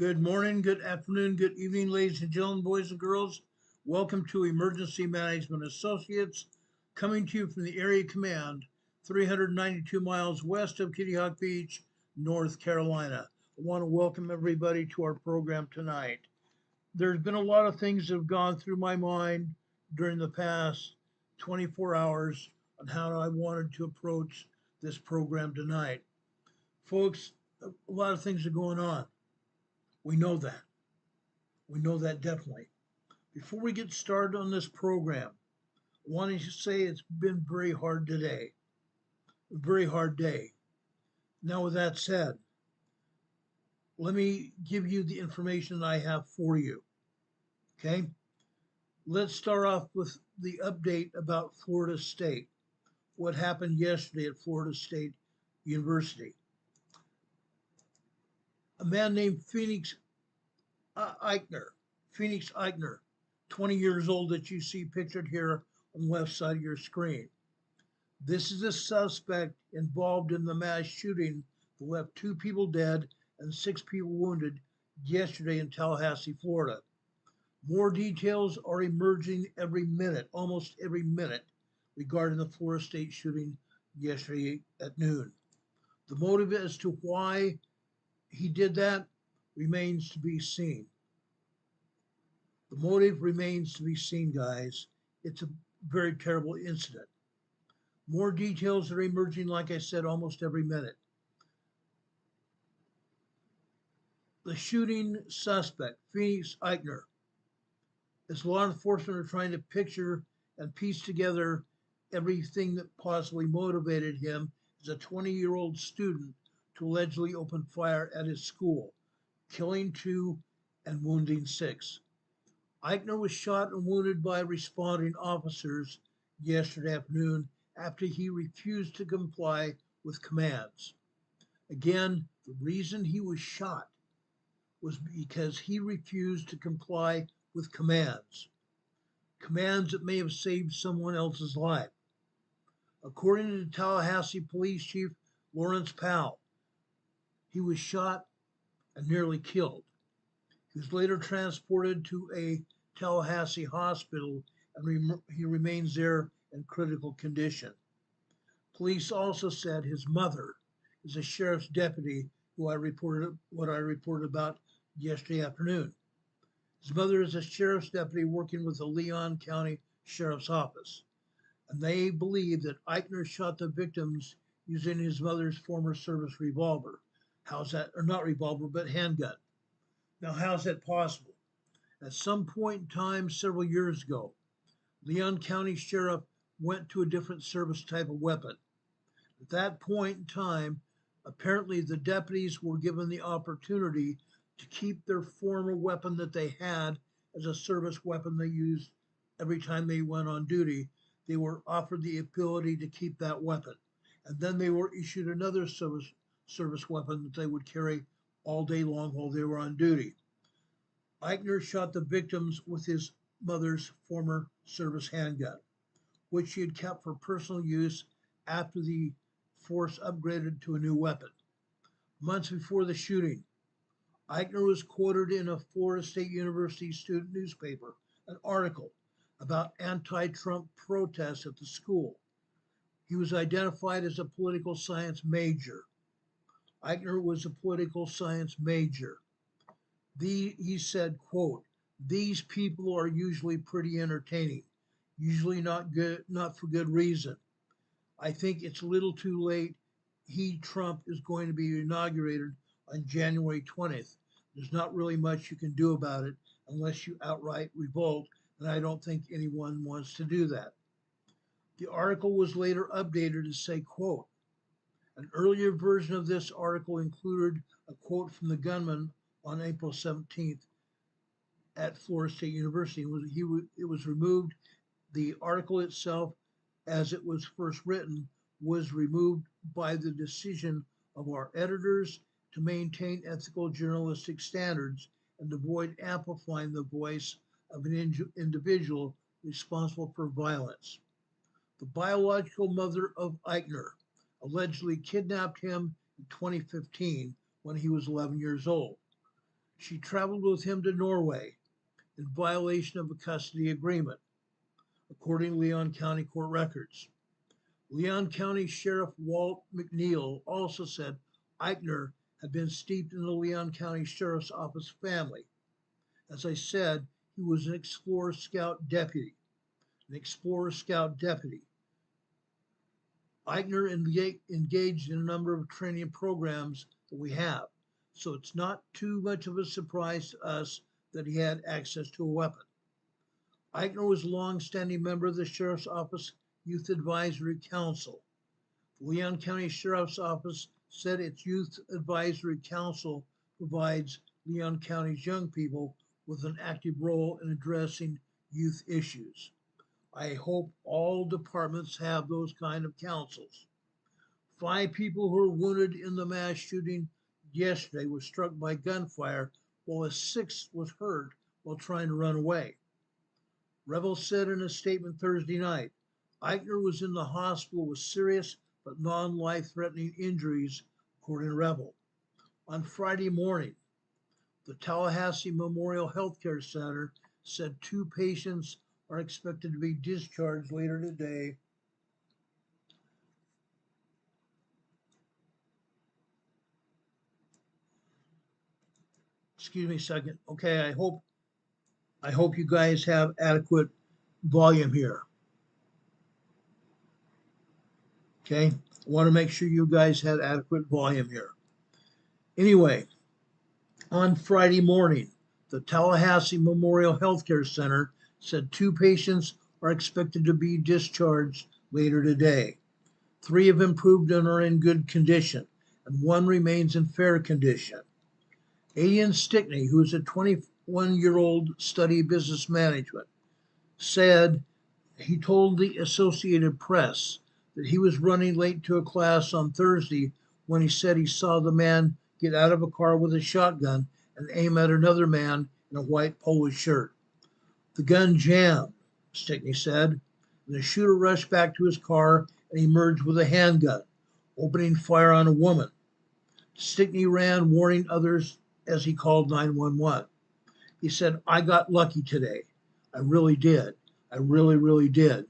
Good morning, good afternoon, good evening, ladies and gentlemen, boys and girls. Welcome to Emergency Management Associates, coming to you from the Area Command, 392 miles west of Kitty Hawk Beach, North Carolina. I want to welcome everybody to our program tonight. There's been a lot of things that have gone through my mind during the past 24 hours on how I wanted to approach this program tonight. Folks, a lot of things are going on. We know that. We know that definitely. Before we get started on this program, I want to say it's been very hard today. A very hard day. Now, with that said, let me give you the information that I have for you. Okay? Let's start off with the update about Florida State. What happened yesterday at Florida State University. A man named Phoenix Eichner, 20 years old, that you see pictured here on the left side of your screen. This is a suspect involved in the mass shooting that left 2 people dead and 6 people wounded yesterday in Tallahassee, Florida. More details are emerging every minute, almost every minute, regarding the Florida State shooting yesterday at noon. The motive as to why he did that remains to be seen. The motive remains to be seen, guys. It's a very terrible incident. More details are emerging, like I said, almost every minute. The shooting suspect, Phoenix Eichner, as law enforcement are trying to picture and piece together everything that possibly motivated him as a 20-year-old student to allegedly open fire at his school, killing 2 and wounding 6. Eichner was shot and wounded by responding officers yesterday afternoon after he refused to comply with commands. Again, the reason he was shot was because he refused to comply with commands that may have saved someone else's life. According to Tallahassee Police Chief Lawrence Powell, he was shot and nearly killed. He was later transported to a Tallahassee hospital and he remains there in critical condition. Police also said his mother is a sheriff's deputy who I reported about yesterday afternoon. His mother is a sheriff's deputy working with the Leon County Sheriff's Office, and they believe that Eichner shot the victims using his mother's former service revolver. How's that, or not revolver, but handgun. Now, how's that possible? At some point in time, several years ago, Leon County Sheriff went to a different service type of weapon. At that point in time, apparently the deputies were given the opportunity to keep their former weapon that they had as a service weapon they used every time they went on duty. They were offered the ability to keep that weapon. And then they were issued another service weapon that they would carry all day long while they were on duty. Eichner shot the victims with his mother's former service handgun, which she had kept for personal use after the force upgraded to a new weapon. Months before the shooting, Eichner was quoted in a Florida State University student newspaper, an article about anti-Trump protests at the school. He was identified as a political science major. Eichner was a political science major. He said, quote, "These people are usually pretty entertaining, usually not for good reason. I think it's a little too late. Trump is going to be inaugurated on January 20th. There's not really much you can do about it unless you outright revolt, and I don't think anyone wants to do that." The article was later updated to say, quote, an earlier version of this article included a quote from the gunman on April 17th at Florida State University. It was removed. The article itself, as it was first written, was removed by the decision of our editors to maintain ethical journalistic standards and avoid amplifying the voice of an individual responsible for violence. The biological mother of Eichner allegedly kidnapped him in 2015 when he was 11 years old. She traveled with him to Norway in violation of a custody agreement, according to Leon County court records. Leon County Sheriff Walt McNeil also said Eichner had been steeped in the Leon County Sheriff's Office family. As I said, he was an Explorer Scout deputy. Eichner engaged in a number of training programs that we have, so it's not too much of a surprise to us that he had access to a weapon. Eichner was a long-standing member of the Sheriff's Office Youth Advisory Council. The Leon County Sheriff's Office said its Youth Advisory Council provides Leon County's young people with an active role in addressing youth issues. I hope all departments have those kind of councils. 5 people who were wounded in the mass shooting yesterday were struck by gunfire, while a 6th was hurt while trying to run away. Revel said in a statement Thursday night, Eichner was in the hospital with serious but non-life-threatening injuries, according to Revel. On Friday morning, the Tallahassee Memorial Healthcare Center said 2 patients are expected to be discharged later today. Excuse me a second. Okay, I hope you guys have adequate volume here. Okay, I want to make sure you guys had adequate volume here. Anyway, on Friday morning, the Tallahassee Memorial Healthcare Center said 2 patients are expected to be discharged later today. 3 have improved and are in good condition, and 1 remains in fair condition. Ian Stickney, who is a 21-year-old study business management, said he told the Associated Press that he was running late to a class on Thursday when he said he saw the man get out of a car with a shotgun and aim at another man in a white polo shirt. The gun jammed, Stickney said, and the shooter rushed back to his car and emerged with a handgun, opening fire on a woman. Stickney ran, warning others as he called 911. He said, I got lucky today. I really did. I really did.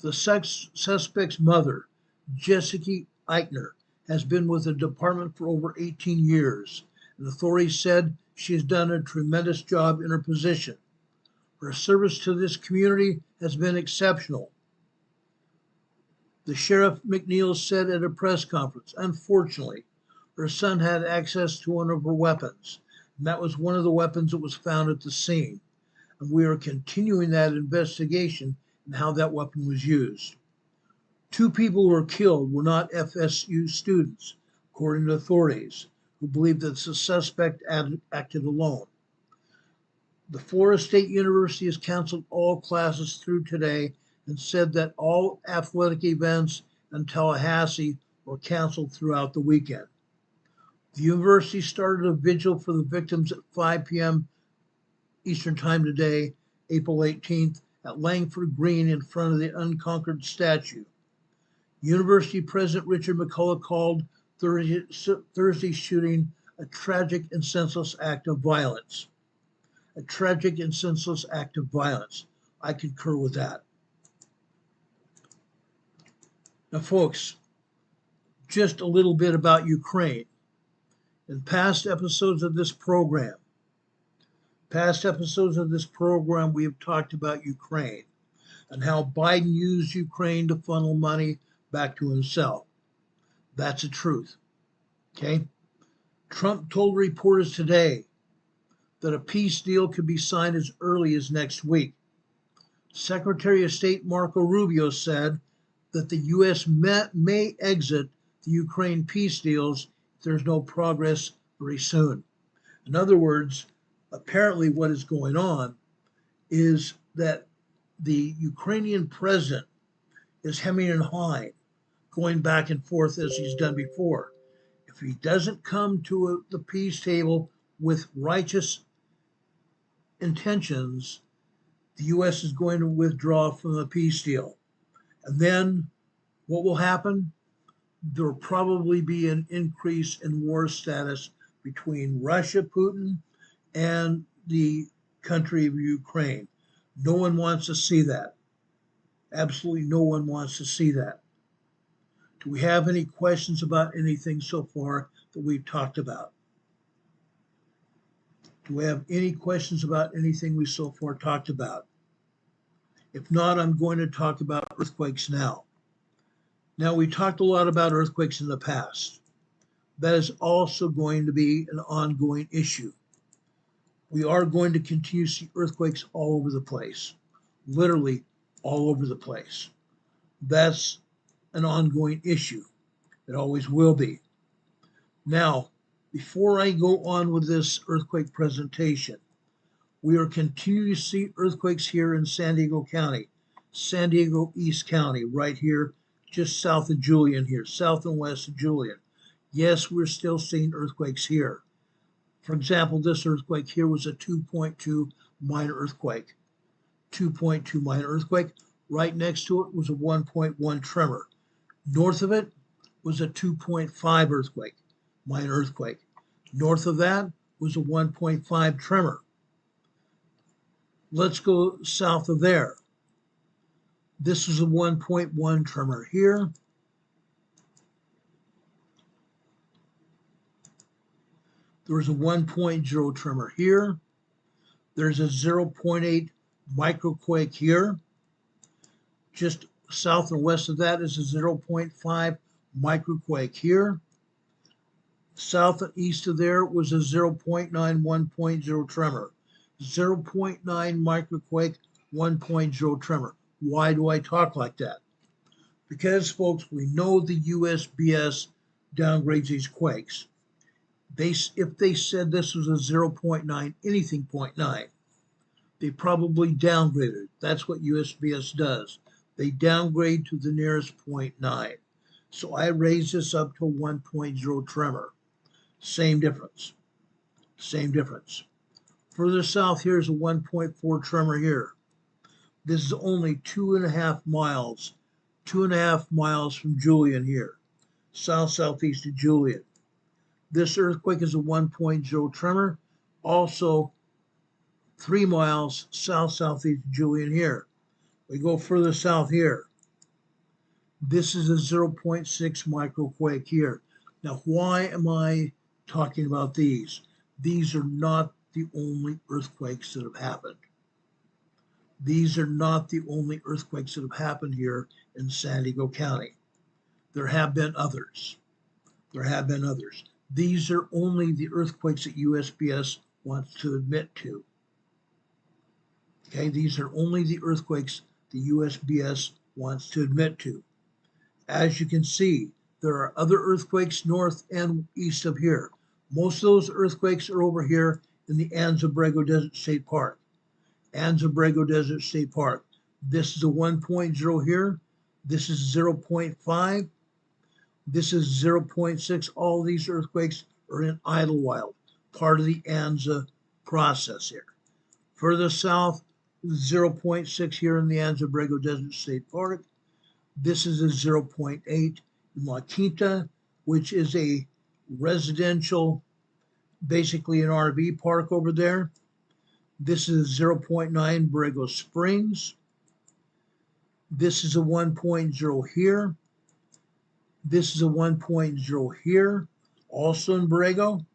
The suspect's mother, Jessica Eichner, has been with the department for over 18 years, and authorities said she has done a tremendous job in her position. Her service to this community has been exceptional. The Sheriff McNeil said at a press conference, unfortunately, her son had access to one of her weapons, and that was one of the weapons that was found at the scene. And we are continuing that investigation and how that weapon was used. 2 people who were killed were not FSU students, according to authorities, who believe that the suspect acted alone. The Florida State University has canceled all classes through today and said that all athletic events in Tallahassee were canceled throughout the weekend. The university started a vigil for the victims at 5 p.m. Eastern Time today, April 18th, at Langford Green in front of the unconquered statue. University President Richard McCullough called Thursday's shooting a tragic and senseless act of violence. A tragic and senseless act of violence. I concur with that. Now, folks, just a little bit about Ukraine. In past episodes of this program, we have talked about Ukraine and how Biden used Ukraine to funnel money back to himself. That's the truth. Okay? Trump told reporters today that a peace deal could be signed as early as next week. Secretary of State Marco Rubio said that the U.S. may exit the Ukraine peace deals if there's no progress very soon. In other words, apparently what is going on is that the Ukrainian president is hemming and hawing, going back and forth as he's done before. If he doesn't come to the peace table with righteous intentions, the U.S. is going to withdraw from the peace deal. And then what will happen? There will probably be an increase in war status between Russia, Putin, and the country of Ukraine. No one wants to see that. Absolutely no one wants to see that. Do we have any questions about anything so far that we've talked about? Do we have any questions about anything we so far talked about? If not, I'm going to talk about earthquakes now. Now, we talked a lot about earthquakes in the past. That is also going to be an ongoing issue. We are going to continue to see earthquakes all over the place, literally all over the place. That's an ongoing issue. It always will be. Now, before I go on with this earthquake presentation, we are continuing to see earthquakes here in San Diego County, San Diego East County, right here, just south of Julian here, south and west of Julian. Yes, we're still seeing earthquakes here. For example, this earthquake here was a 2.2 minor earthquake. 2.2 minor earthquake. Right next to it was a 1.1 tremor. North of it was a 2.5 earthquake, minor earthquake. North of that was a 1.5 tremor. Let's go south of there. This was a 1.1 tremor here. There was a 1.0 tremor here. There's a 0.8 microquake here. Just south and west of that is a 0.5 microquake here. South and east of there was a 0.9 1.0 tremor. 0.9 microquake, 1.0 tremor. Why do I talk like that? Because, folks, we know the USGS downgrades these quakes. If they said this was a 0.9, anything 0.9, they probably downgraded. That's what USGS does. They downgrade to the nearest 0.9. So I raise this up to 1.0 tremor. Same difference. Same difference. Further south here is a 1.4 tremor here. This is only 2.5 miles. 2.5 miles from Julian here. Southeast of Julian. This earthquake is a 1.0 tremor. Also 3 miles southeast of Julian here. We go further south here. This is a 0.6 microquake here. Now, why am I talking about these? These are not the only earthquakes that have happened. These are not the only earthquakes that have happened here in San Diego County. There have been others. There have been others. These are only the earthquakes that USGS wants to admit to. Okay, these are only the earthquakes the USGS wants to admit to. As you can see, there are other earthquakes north and east of here. Most of those earthquakes are over here in the Anza-Borrego Desert State Park. Anza-Borrego Desert State Park. This is a 1.0 here. This is 0.5. This is 0.6. All these earthquakes are in Idlewild, part of the Anza process here. Further south, 0.6 here in the Anza-Borrego Desert State Park. This is a 0.8 in La Quinta, which is a residential, basically an RV park over there. This is 0.9 Borrego Springs. This is a 1.0 here. This is a 1.0 here, also in Borrego.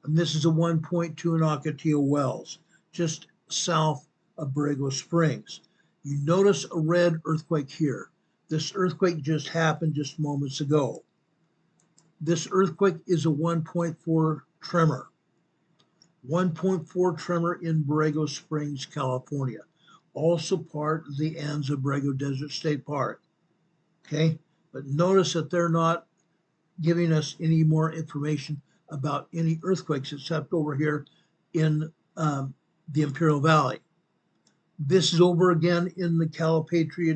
And this is a 1.2 in Ocotillo Wells, just south of Borrego Springs. You notice a red earthquake here. This earthquake just happened just moments ago. This earthquake is a 1.4 tremor. 1.4 tremor in Borrego Springs, California. Also part of the Anza-Borrego Desert State Park. Okay, but notice that they're not giving us any more information about any earthquakes except over here in the Imperial Valley. This is over again in the Calipatria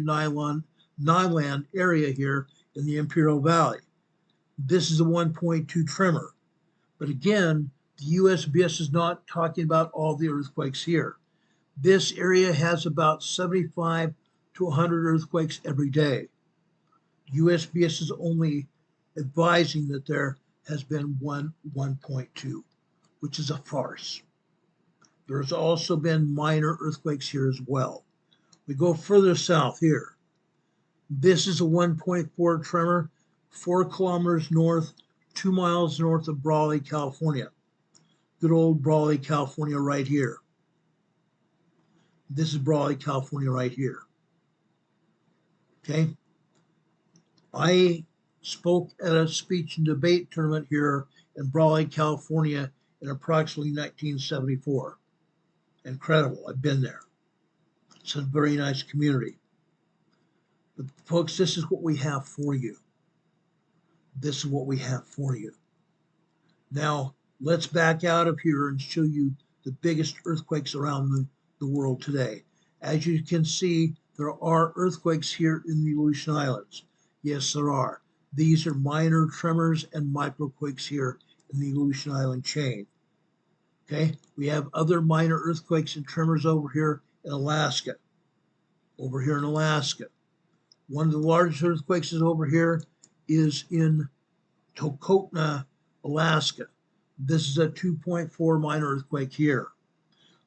Nyland area here in the Imperial Valley. This is a 1.2 tremor. But again, the USGS is not talking about all the earthquakes here. This area has about 75 to 100 earthquakes every day. USGS is only advising that there has been 1.2. which is a farce. There's also been minor earthquakes here as well. We go further south here. This is a 1.4 tremor, 4 kilometers north, 2 miles north of Brawley, California. Good old Brawley, California right here. This is Brawley, California right here. Okay. I spoke at a speech and debate tournament here in Brawley, California in approximately 1974. Incredible. I've been there. It's a very nice community. But folks, this is what we have for you. This is what we have for you. Now, let's back out of here and show you the biggest earthquakes around the world today. As you can see, there are earthquakes here in the Aleutian Islands. Yes, there are. These are minor tremors and microquakes here in the Aleutian Island chain. Okay, we have other minor earthquakes and tremors over here in Alaska. Over here in Alaska. One of the largest earthquakes is over here is in Tokotna, Alaska. This is a 2.4 minor earthquake here.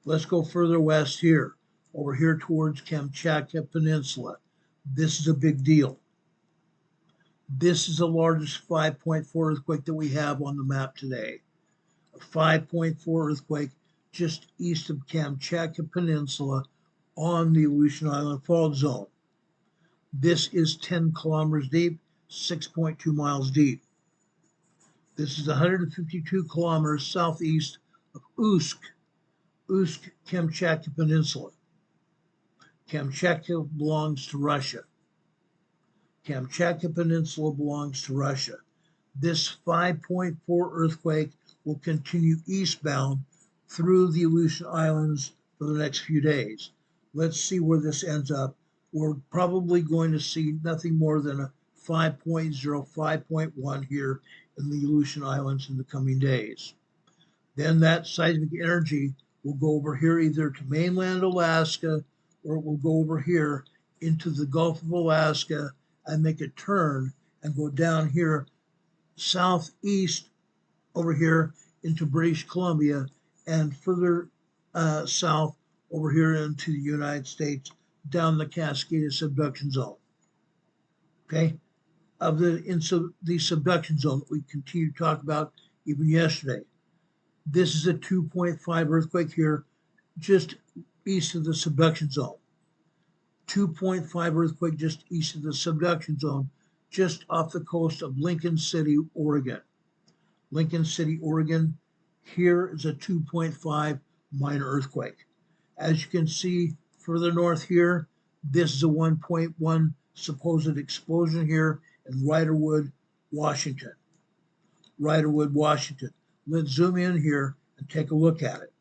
Let's go further west here, over here towards Kamchatka Peninsula. This is a big deal. This is the largest 5.4 earthquake that we have on the map today. A 5.4 earthquake just east of Kamchatka Peninsula on the Aleutian Island Fault Zone. This is 10 kilometers deep, 6.2 miles deep. This is 152 kilometers southeast of Usk, Kamchatka Peninsula. Kamchatka belongs to Russia. Kamchatka Peninsula belongs to Russia. This 5.4 earthquake will continue eastbound through the Aleutian Islands for the next few days. Let's see where this ends up. We're probably going to see nothing more than a 5.0, 5.1 here in the Aleutian Islands in the coming days. Then that seismic energy will go over here either to mainland Alaska, or it will go over here into the Gulf of Alaska and make a turn and go down here southeast over here into British Columbia and further south over here into the United States down the Cascade subduction zone. Okay, of the subduction zone that we continue to talk about even yesterday. This is a 2.5 earthquake here, just east of the subduction zone. 2.5 earthquake just east of the subduction zone, just off the coast of Lincoln City, Oregon. Lincoln City, Oregon. Here is a 2.5 minor earthquake. As you can see further north here, this is a 1.1 supposed explosion here in Riderwood, Washington. Riderwood, Washington. Let's zoom in here and take a look at it.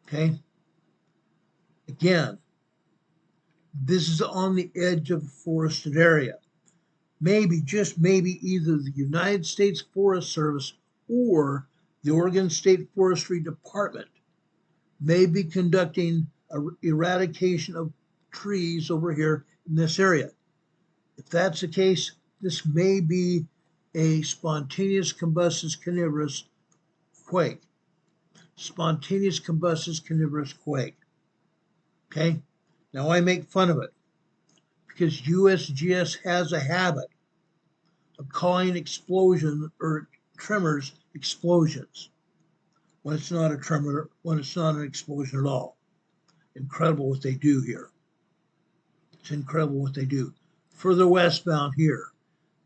Okay. Again, this is on the edge of a forested area. Maybe, just maybe, either the United States Forest Service or the Oregon State Forestry Department may be conducting an eradication of trees over here in this area. If that's the case, this may be a spontaneous combustus carnivorous quake. Spontaneous combustus carnivorous quake. Okay? Now I make fun of it because USGS has a habit of calling explosion or tremors explosions when it's not a tremor, when it's not an explosion at all. Incredible what they do here. It's incredible what they do. Further westbound here,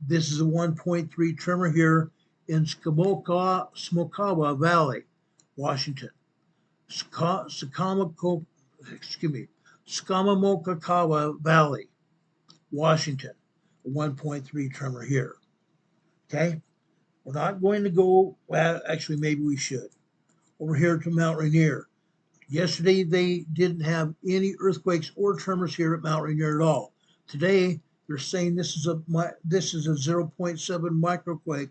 this is a 1.3 tremor here in Smokawa Valley, Washington. Skamamokakawa Valley, Washington. A 1.3 tremor here. Okay? We're not going to go, well, actually, maybe we should. Over here to Mount Rainier. Yesterday, they didn't have any earthquakes or tremors here at Mount Rainier at all. Today, they're saying this is a 0.7 microquake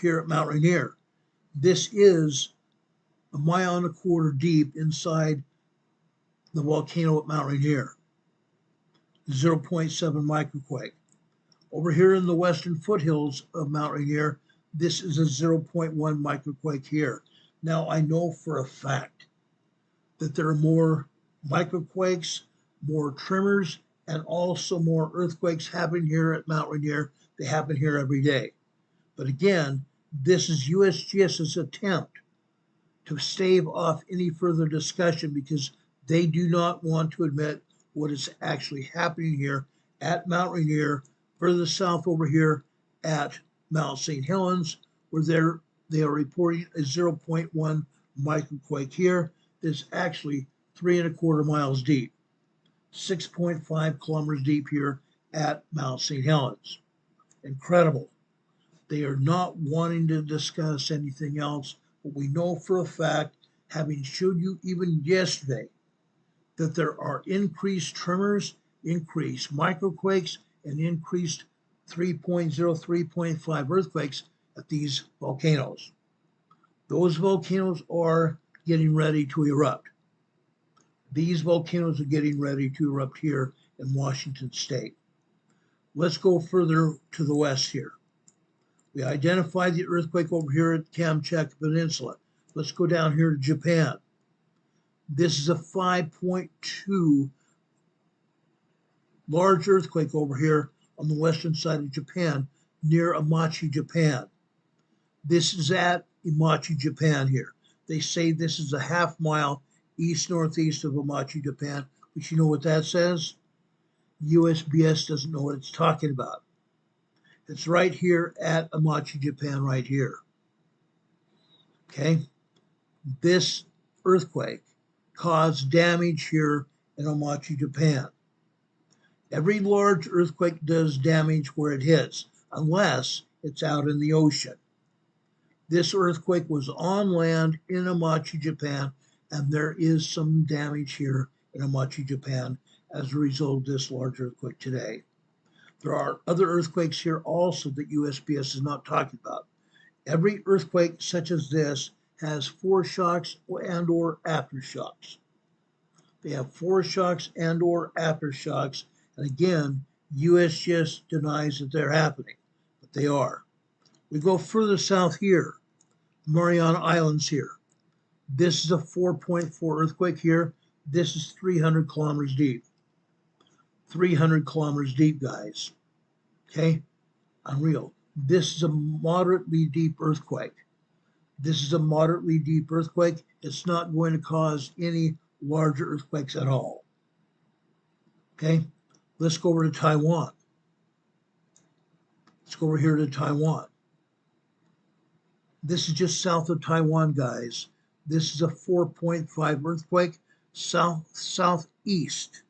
here at Mount Rainier. This is a mile and a quarter deep inside the volcano at Mount Rainier. 0.7 microquake. Over here in the western foothills of Mount Rainier, this is a 0.1 microquake here. Now, I know for a fact that there are more microquakes, more tremors, and also more earthquakes happening here at Mount Rainier. They happen here every day. But again, this is USGS's attempt to stave off any further discussion because they do not want to admit what is actually happening here at Mount Rainier, further south over here at Mount St. Helens, where they are reporting a 0.1 microquake here that's actually 3¼ miles deep, 6.5 kilometers deep here at Mount St. Helens. Incredible. They are not wanting to discuss anything else, but we know for a fact, having showed you even yesterday, that there are increased tremors, increased microquakes, and increased 3.0, 3.5 earthquakes at these volcanoes. Those volcanoes are getting ready to erupt. These volcanoes are getting ready to erupt here in Washington State. Let's go further to the west here. We identified the earthquake over here at Kamchatka Peninsula. Let's go down here to Japan. This is a 5.2 large earthquake over here on the western side of Japan, near Amachi, Japan. This is at Amachi, Japan here. They say this is a half-mile east-northeast of Amachi, Japan, but you know what that says? USGS doesn't know what it's talking about. It's right here at Amachi, Japan, right here. Okay? This earthquake caused damage here in Amachi, Japan. Every large earthquake does damage where it hits, unless it's out in the ocean. This earthquake was on land in Amachi, Japan, and there is some damage here in Amachi, Japan as a result of this large earthquake today. There are other earthquakes here also that USGS is not talking about. Every earthquake such as this has foreshocks and or aftershocks. They have foreshocks and or aftershocks, and again, USGS denies that they're happening, but they are. We go further south here, Mariana Islands here. This is a 4.4 earthquake here. This is 300 kilometers deep. 300 kilometers deep, guys. Okay? Unreal. This is a moderately deep earthquake. This is a moderately deep earthquake. It's not going to cause any larger earthquakes at all. Okay? Let's go over to Taiwan. Let's go over here to Taiwan. This is just south of Taiwan, guys. This is a 4.5 earthquake southeast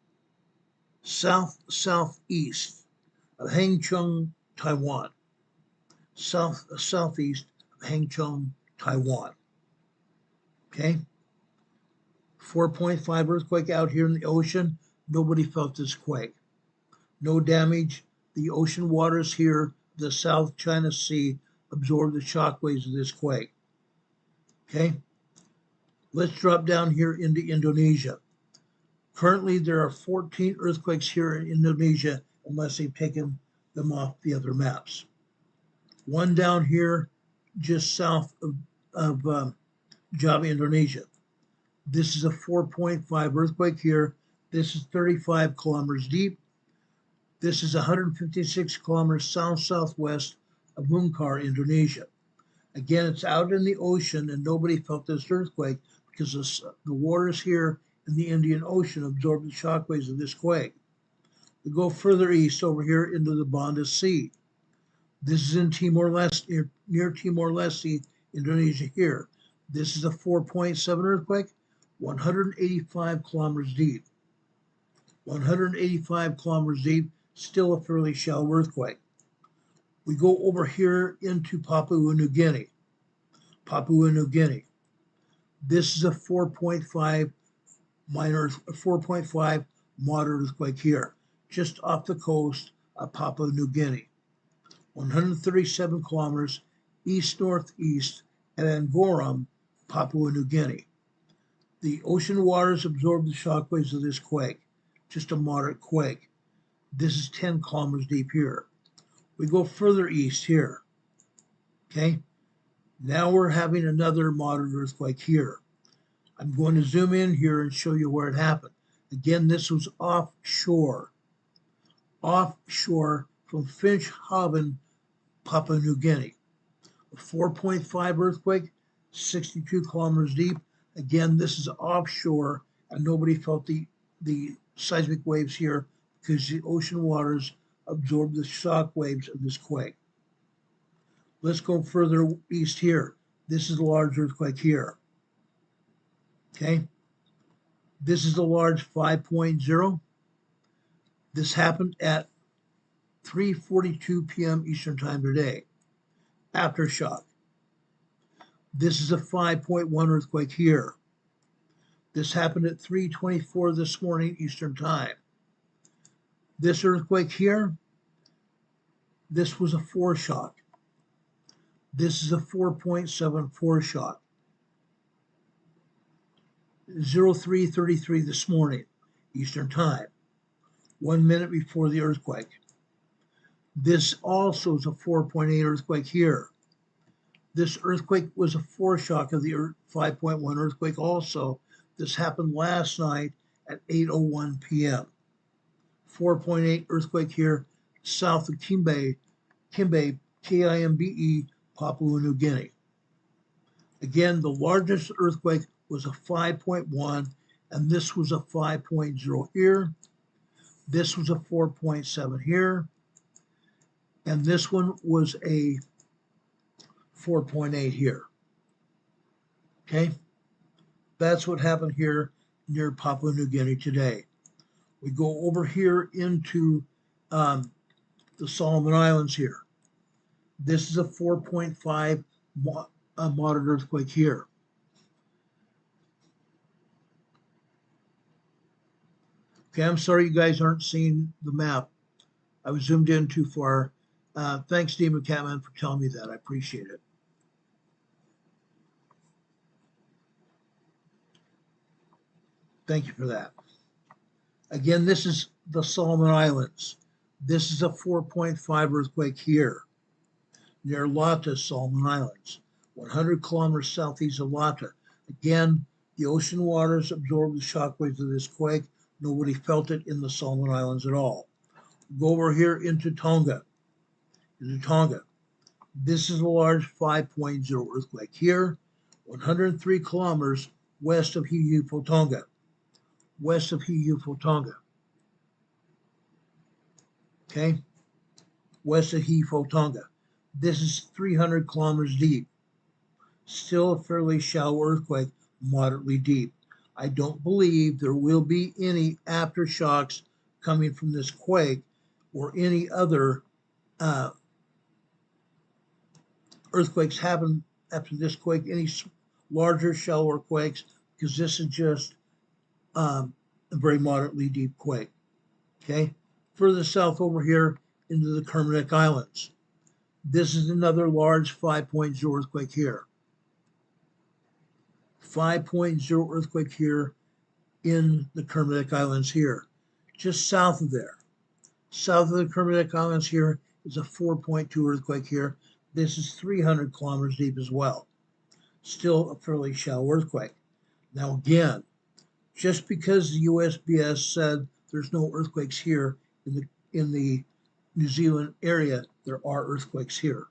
of Hangzhou, Taiwan. Southeast of Hangzhou, Taiwan. Okay? 4.5 earthquake out here in the ocean. Nobody felt this quake. No damage. The ocean waters here, the South China Sea, absorb the shock waves of this quake. Okay? Let's drop down here into Indonesia. Currently, there are 14 earthquakes here in Indonesia, unless they've taken them off the other maps. One down here, just south of Java, Indonesia. This is a 4.5 earthquake here. This is 35 kilometers deep. This is 156 kilometers south-southwest of Munkar, Indonesia. Again, it's out in the ocean, and nobody felt this earthquake because the waters here in the Indian Ocean absorbed the shock waves of this quake. We go further east over here into the Banda Sea. This is in Timor-Leste, near Timor-Leste, Indonesia here. This is a 4.7 earthquake, 185 kilometers deep. 185 kilometers deep, still a fairly shallow earthquake. We go over here into Papua New Guinea. Papua New Guinea. This is a 4.5 moderate earthquake here, just off the coast of Papua New Guinea. 137 kilometers east-northeast at Angkoram, Papua New Guinea. The ocean waters absorb the shock waves of this quake, just a moderate quake. This is 10 kilometers deep here. We go further east here, okay? Now we're having another moderate earthquake here. I'm going to zoom in here and show you where it happened. Again, this was offshore from Finschhaven, Papua New Guinea. A 4.5 earthquake, 62 kilometers deep. Again, this is offshore, and nobody felt the seismic waves here because the ocean waters absorbed the shock waves of this quake. Let's go further east here. This is a large earthquake here. Okay. This is a large 5.0. This happened at 3:42 p.m. Eastern Time today. Aftershock. This is a 5.1 earthquake here. This happened at 3:24 this morning Eastern Time. This earthquake here, this was a foreshock. This is a 4.7 foreshock. 03:33 this morning Eastern Time, 1 minute before the earthquake. This also is a 4.8 earthquake here. This earthquake was a foreshock of the 5.1 earthquake also. This happened last night at 8:01 p.m. 4.8 earthquake here, south of Kimbe, Kimbe, Papua New Guinea. Again, the largest earthquake was a 5.1, and this was a 5.0 here. This was a 4.7 here, and this one was a 4.8 here. Okay, that's what happened here near Papua New Guinea today. We go over here into the Solomon Islands here. This is a 4.5 moderate earthquake here. Okay, I'm sorry you guys aren't seeing the map. I was zoomed in too far. Thanks, Demon Catman, for telling me that. I appreciate it. Thank you for that. Again, this is the Solomon Islands. This is a 4.5 earthquake here near Lata, Solomon Islands, 100 kilometers southeast of Lata. Again, the ocean waters absorbed the shockwaves of this quake. Nobody felt it in the Solomon Islands at all. Go over here into Tonga. This is a large 5.0 earthquake here, 103 kilometers west of Tonga. Okay, west of Tonga. This is 300 kilometers deep. Still a fairly shallow earthquake, moderately deep. I don't believe there will be any aftershocks coming from this quake or any other earthquakes happen after this quake, any larger, shallower quakes, because this is just a very moderately deep quake. Okay, further south over here into the Kermadec Islands. This is another large 5.0 earthquake here. 5.0 earthquake here in the Kermadec Islands here. Just south of there. South of the Kermadec Islands here is a 4.2 earthquake here. This is 300 kilometers deep as well. Still a fairly shallow earthquake. Now again, just because the USGS said there's no earthquakes here in the New Zealand area, there are earthquakes here.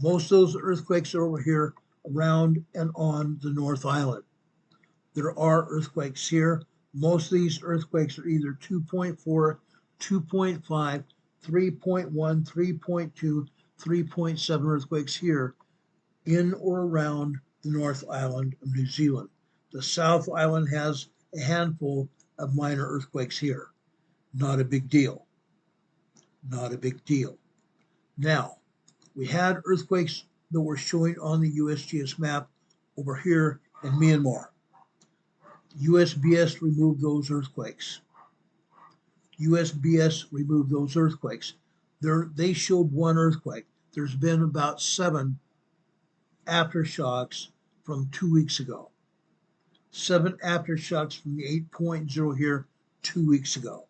Most of those earthquakes are over here around and on the North Island. There are earthquakes here. Most of these earthquakes are either 2.4, 2.5, 3.1, 3.2, 3.7 earthquakes here in or around the North Island of New Zealand. The South Island has a handful of minor earthquakes here. Not a big deal. Not a big deal. Now, we had earthquakes that were showing on the USGS map over here in Myanmar. USGS removed those earthquakes. USGS removed those earthquakes. They showed one earthquake. There's been about 7 aftershocks from 2 weeks ago. 7 aftershocks from the 8.0 here 2 weeks ago.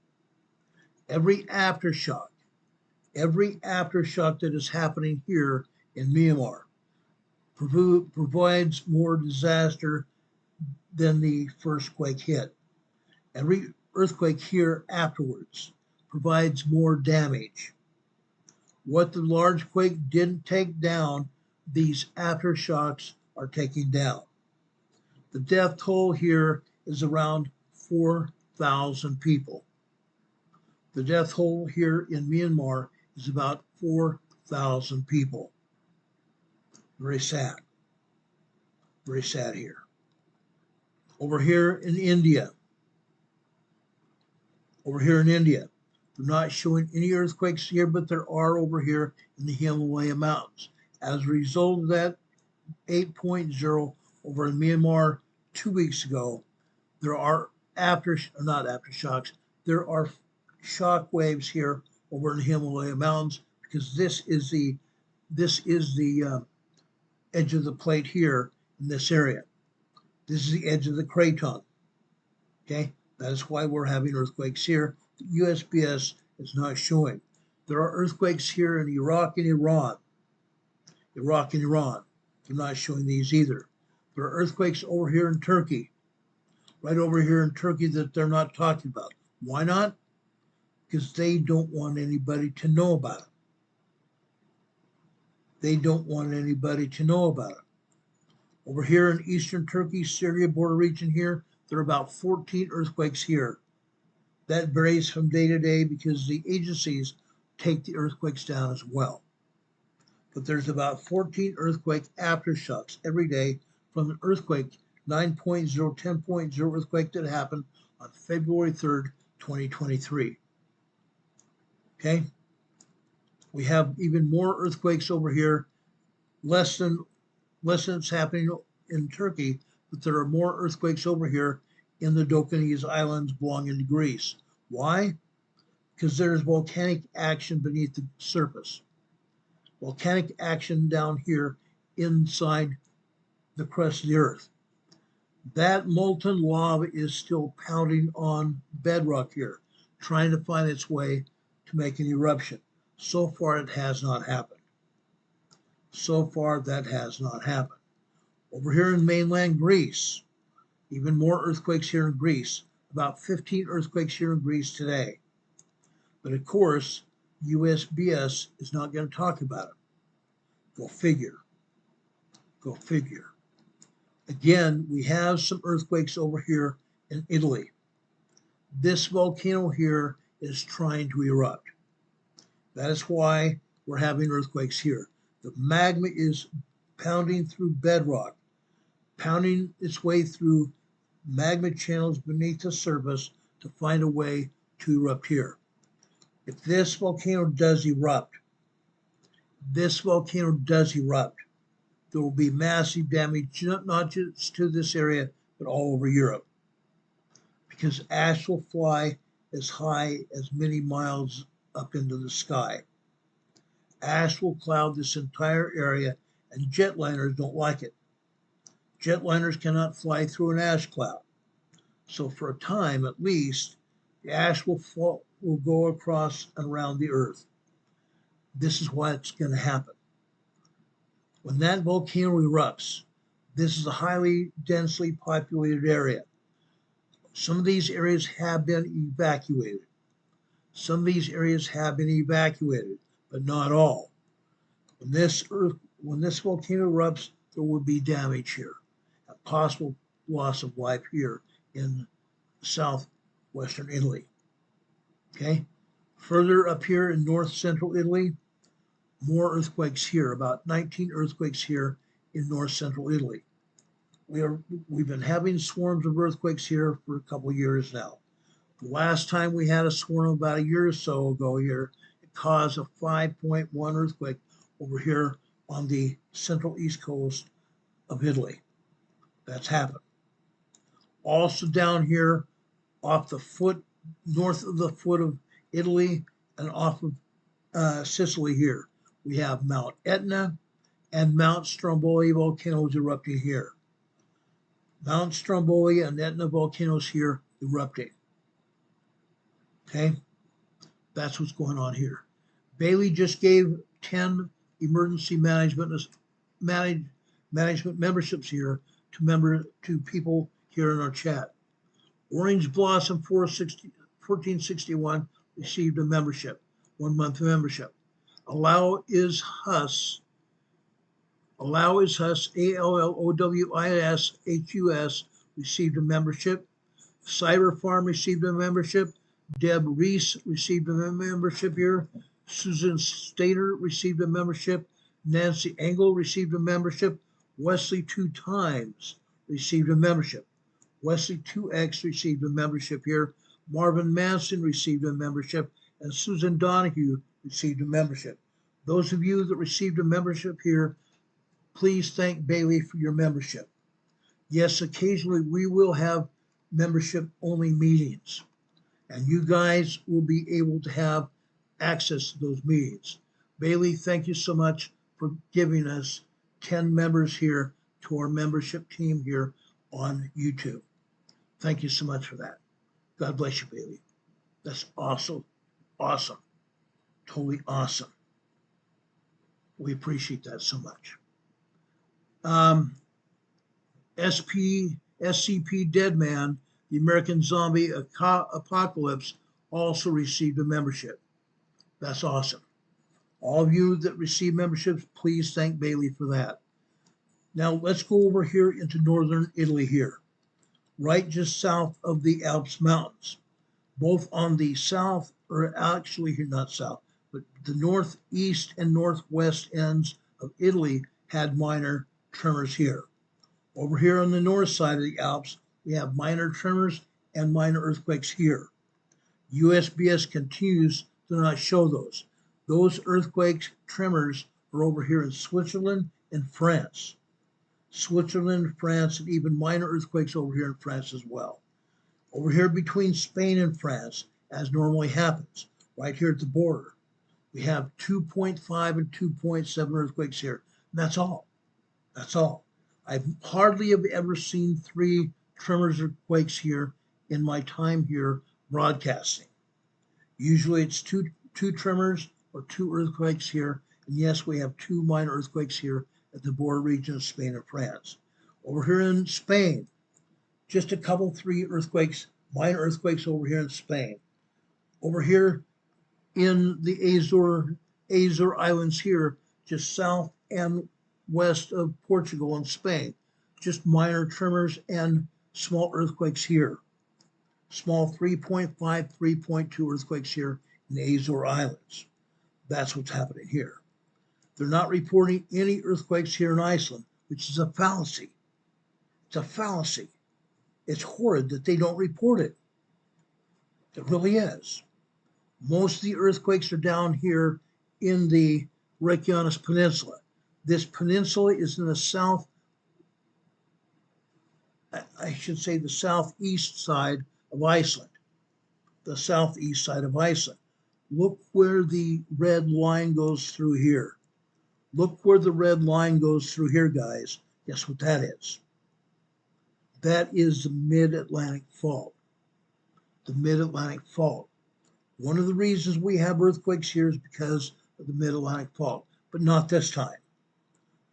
Every aftershock that is happening here in Myanmar, provides more disaster than the first quake hit. Every earthquake here afterwards provides more damage. What the large quake didn't take down, these aftershocks are taking down. The death toll here is around 4,000 people. The death toll here in Myanmar is about 4,000 people. Very sad. Very sad here. Over here in India, they're not showing any earthquakes here, but there are over here in the Himalaya Mountains. As a result of that 8.0 over in Myanmar 2 weeks ago, there are not aftershocks, there are shock waves here over in the Himalaya Mountains, because this is the edge of the plate here in this area. This is the edge of the craton. Okay, that is why we're having earthquakes here. The USGS is not showing. There are earthquakes here in Iraq and Iran. They're not showing these either. There are earthquakes over here in Turkey, right over here in Turkey, that they're not talking about. Why not? Because they don't want anybody to know about it. They don't want anybody to know about it. Over here in eastern Turkey, Syria border region here, there are about 14 earthquakes here. That varies from day to day because the agencies take the earthquakes down as well. But there's about 14 earthquake aftershocks every day from an earthquake, 9.0, 10.0 earthquake that happened on February 3rd, 2023. Okay? We have even more earthquakes over here, less than it's happening in Turkey, but there are more earthquakes over here in the Dokanese Islands belonging to Greece. Why? Because there's volcanic action beneath the surface. Volcanic action down here inside the crust of the earth. That molten lava is still pounding on bedrock here, trying to find its way to make an eruption. So far, it has not happened. So far, that has not happened. Over here in mainland Greece, even more earthquakes here in Greece, about 15 earthquakes here in Greece today. But of course, USGS is not going to talk about it. Go figure. Go figure. Again, we have some earthquakes over here in Italy. This volcano here is trying to erupt. That is why we're having earthquakes here. The magma is pounding through bedrock, pounding its way through magma channels beneath the surface to find a way to erupt here. If this volcano does erupt, there will be massive damage, not just to this area, but all over Europe. Because ash will fly as high as many miles up into the sky. Ash will cloud this entire area, and jetliners don't like it. Jetliners cannot fly through an ash cloud. So for a time, at least, the ash will go across and around the earth. This is what's going to happen. When that volcano erupts, this is a highly densely populated area. Some of these areas have been evacuated. But not all. When this volcano erupts, there will be damage here, a possible loss of life here in southwestern Italy. Okay, further up here in north central Italy, more earthquakes here, about 19 earthquakes here in north central Italy. We've been having swarms of earthquakes here for a couple of years now. The last time we had a swarm about a year or so ago here, it caused a 5.1 earthquake over here on the central east coast of Italy. That's happened. Also down here off the foot, north of the foot of Italy and off of Sicily here, we have Mount Etna and Mount Stromboli volcanoes erupting here. Mount Stromboli and Etna volcanoes here erupting. Okay, that's what's going on here. Bailey just gave 10 emergency management management memberships here to people here in our chat. Orange Blossom 1461 received a membership, 1 month membership. Allow is Hus, ALLOWISHUS, received a membership. Cyber Farm received a membership. Deb Reese received a membership here. Susan Stater received a membership. Nancy Engel received a membership. Wesley 2 times received a membership. Wesley 2X received a membership here. Marvin Manson received a membership. And Susan Donahue received a membership. Those of you that received a membership here, please thank Bailey for your membership. Yes, occasionally we will have membership-only meetings, and you guys will be able to have access to those meetings. Bailey, thank you so much for giving us 10 members here to our membership team here on YouTube. Thank you so much for that. God bless you, Bailey. That's awesome. Awesome. Totally awesome. We appreciate that so much. SCP Deadman, the American Zombie Apocalypse, also received a membership. That's awesome. All of you that receive memberships, please thank Bailey for that. Now let's go over here into northern Italy here, right just south of the Alps Mountains. Both on the south, or actually here, not south, but the northeast and northwest ends of Italy had minor tremors here. Over here on the north side of the Alps, we have minor tremors and minor earthquakes here. USGS continues to not show those. Those earthquakes, tremors are over here in Switzerland and France. Switzerland, France, and even minor earthquakes over here in France as well. Over here between Spain and France, as normally happens, right here at the border, we have 2.5 and 2.7 earthquakes here. And that's all. That's all. I've hardly have ever seen 3 tremors or quakes here in my time here broadcasting. Usually it's two tremors or 2 earthquakes here. And yes, we have 2 minor earthquakes here at the border region of Spain and France. Over here in Spain, just a couple, 3 earthquakes, minor earthquakes over here in Spain. Over here in the Azore Islands here, just south and west of Portugal and Spain, just minor tremors and small earthquakes here. Small 3.5, 3.2 earthquakes here in the Azore Islands. That's what's happening here. They're not reporting any earthquakes here in Iceland, which is a fallacy. It's a fallacy. It's horrid that they don't report it. It really is. Most of the earthquakes are down here in the Reykjanes Peninsula. This peninsula is in the south, I should say the southeast side of Iceland. The southeast side of Iceland. Look where the red line goes through here. Look where the red line goes through here, guys. Guess what that is? That is the Mid-Atlantic Fault. The Mid-Atlantic Fault. One of the reasons we have earthquakes here is because of the Mid-Atlantic Fault, but not this time.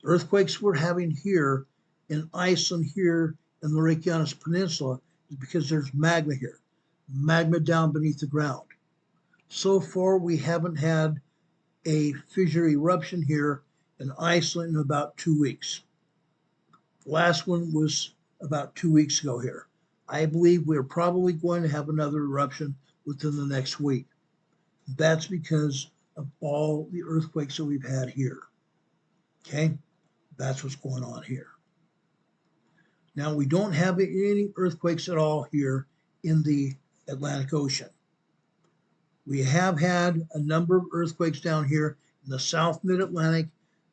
The earthquakes we're having here in Iceland here in the Reykjanes Peninsula is because there's magma here, magma down beneath the ground. So far, we haven't had a fissure eruption here in Iceland in about 2 weeks. The last one was about 2 weeks ago here. I believe we're probably going to have another eruption within the next week. That's because of all the earthquakes that we've had here. Okay, that's what's going on here. Now, we don't have any earthquakes at all here in the Atlantic Ocean. We have had a number of earthquakes down here in the South Mid-Atlantic.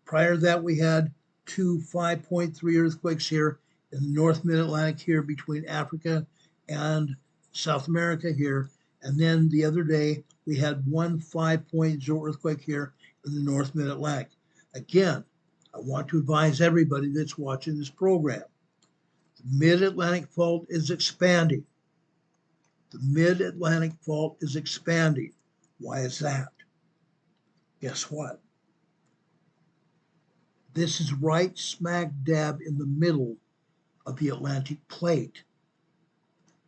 Prior to that, we had 2 5.3 earthquakes here in the North Mid-Atlantic here between Africa and South America here. And then the other day, we had 1 5.0 earthquake here in the North Mid-Atlantic. Again, I want to advise everybody that's watching this program. The Mid-Atlantic Fault is expanding. The Mid-Atlantic Fault is expanding. Why is that? Guess what? This is right smack dab in the middle of the Atlantic plate.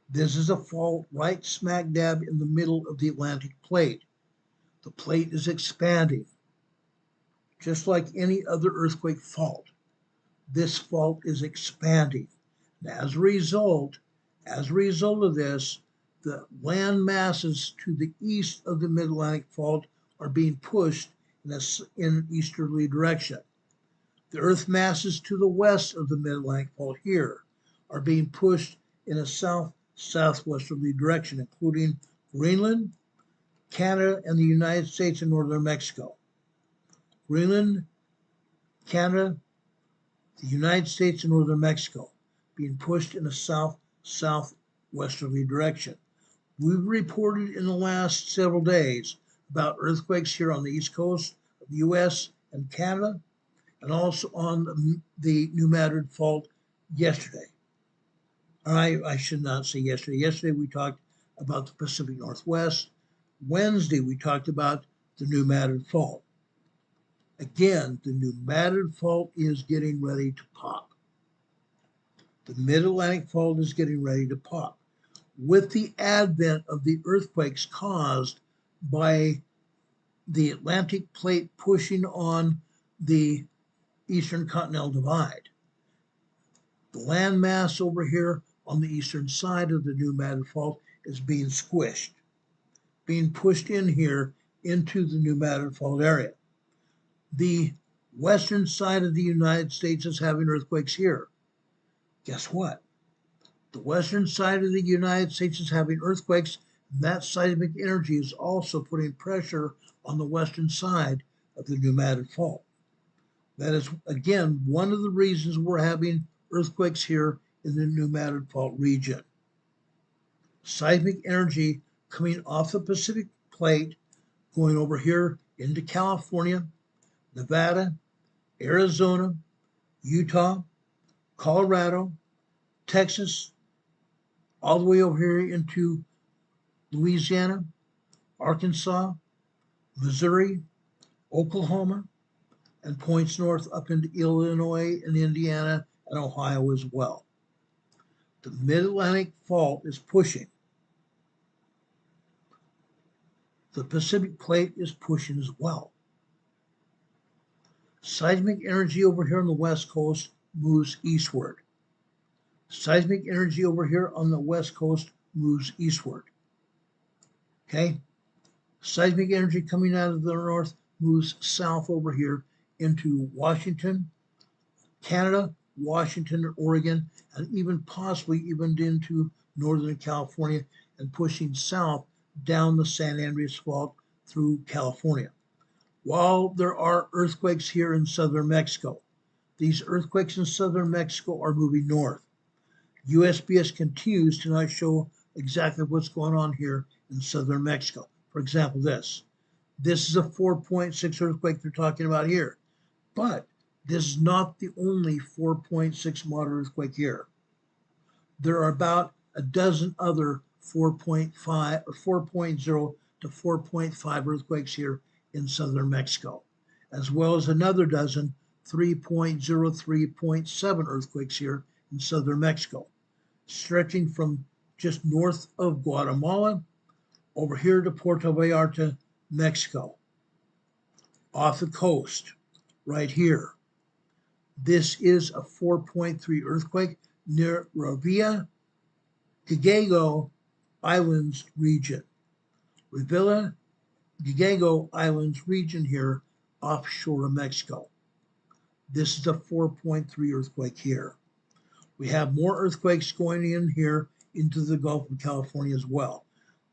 This is a fault right smack dab in the middle of the Atlantic plate. The plate is expanding, just like any other earthquake fault. This fault is expanding. And as a result of this, the land masses to the east of the Mid-Atlantic fault are being pushed in an easterly direction. The earth masses to the west of the Mid-Atlantic fault here are being pushed in a south-southwesterly direction, including Greenland, Canada, and the United States and northern Mexico. Greenland, Canada, the United States and northern Mexico being pushed in a south-southwesterly direction. We've reported in the last several days about earthquakes here on the east coast of the U.S. and Canada, and also on the New Madrid fault yesterday. I should not say yesterday. Yesterday we talked about the Pacific Northwest. Wednesday we talked about the New Madrid fault. Again, the New Madrid fault is getting ready to pop. The Mid-Atlantic fault is getting ready to pop. With the advent of the earthquakes caused by the Atlantic plate pushing on the Eastern Continental Divide, the land mass over here on the eastern side of the New Madrid fault is being squished, being pushed in here into the New Madrid fault area. The western side of the United States is having earthquakes here. Guess what? The western side of the United States is having earthquakes, and that seismic energy is also putting pressure on the western side of the New Madrid fault. That is, again, one of the reasons we're having earthquakes here in the New Madrid fault region. Seismic energy coming off the Pacific plate, going over here into California, Nevada, Arizona, Utah, Colorado, Texas, all the way over here into Louisiana, Arkansas, Missouri, Oklahoma, and points north up into Illinois and Indiana and Ohio as well. The Mid-Atlantic fault is pushing. The Pacific plate is pushing as well. Seismic energy over here on the west coast moves eastward. Seismic energy over here on the west coast moves eastward. Okay? Seismic energy coming out of the north moves south over here into Washington, Canada, Washington, and Oregon, and even possibly even into northern California and pushing south down the San Andreas Fault through California. While there are earthquakes here in southern Mexico, these earthquakes in southern Mexico are moving north. USGS continues to not show exactly what's going on here in southern Mexico. For example, this is a 4.6 earthquake they're talking about here, but this is not the only 4.6 moderate earthquake here. There are about a dozen other 4.5 or 4.0 to 4.5 earthquakes here in southern Mexico, as well as another dozen 3.0, 3.7 earthquakes here in southern Mexico, stretching from just north of Guatemala over here to Puerto Vallarta, Mexico, off the coast, right here. This is a 4.3 earthquake near Aveyah, Gagego Islands region. Aveyah, Gagego Islands region here, offshore of Mexico. This is a 4.3 earthquake here. We have more earthquakes going in here into the Gulf of California as well.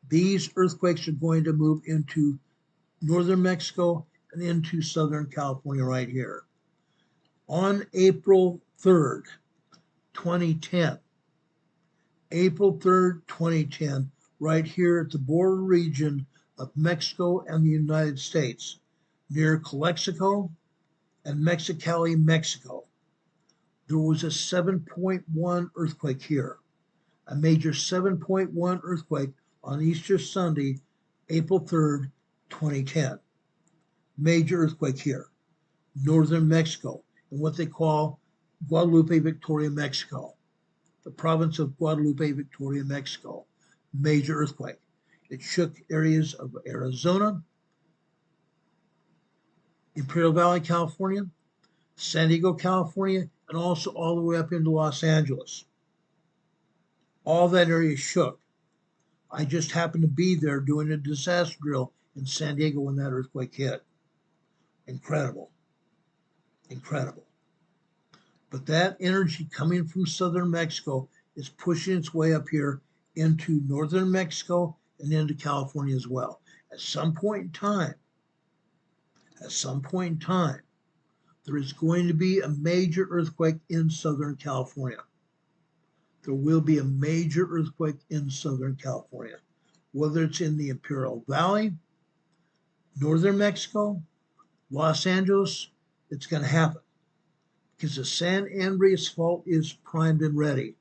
These earthquakes are going to move into northern Mexico and into southern California right here. On April 3rd, 2010, right here at the border region of Mexico and the United States, near Calexico and Mexicali, Mexico, there was a 7.1 earthquake here, a major 7.1 earthquake on Easter Sunday, April 3rd, 2010. Major earthquake here, northern Mexico. in what they call Guadalupe, Victoria, Mexico. The province of Guadalupe, Victoria, Mexico. Major earthquake. It shook areas of Arizona, Imperial Valley, California, San Diego, California, and also all the way up into Los Angeles. All that area shook. I just happened to be there doing a disaster drill in San Diego when that earthquake hit. Incredible. Incredible. But that energy coming from southern Mexico is pushing its way up here into northern Mexico and into California as well. At some point in time, there is going to be a major earthquake in Southern California. There will be a major earthquake in Southern California, whether it's in the Imperial Valley, Northern Mexico, Los Angeles, it's going to happen because the San Andreas Fault is primed and ready.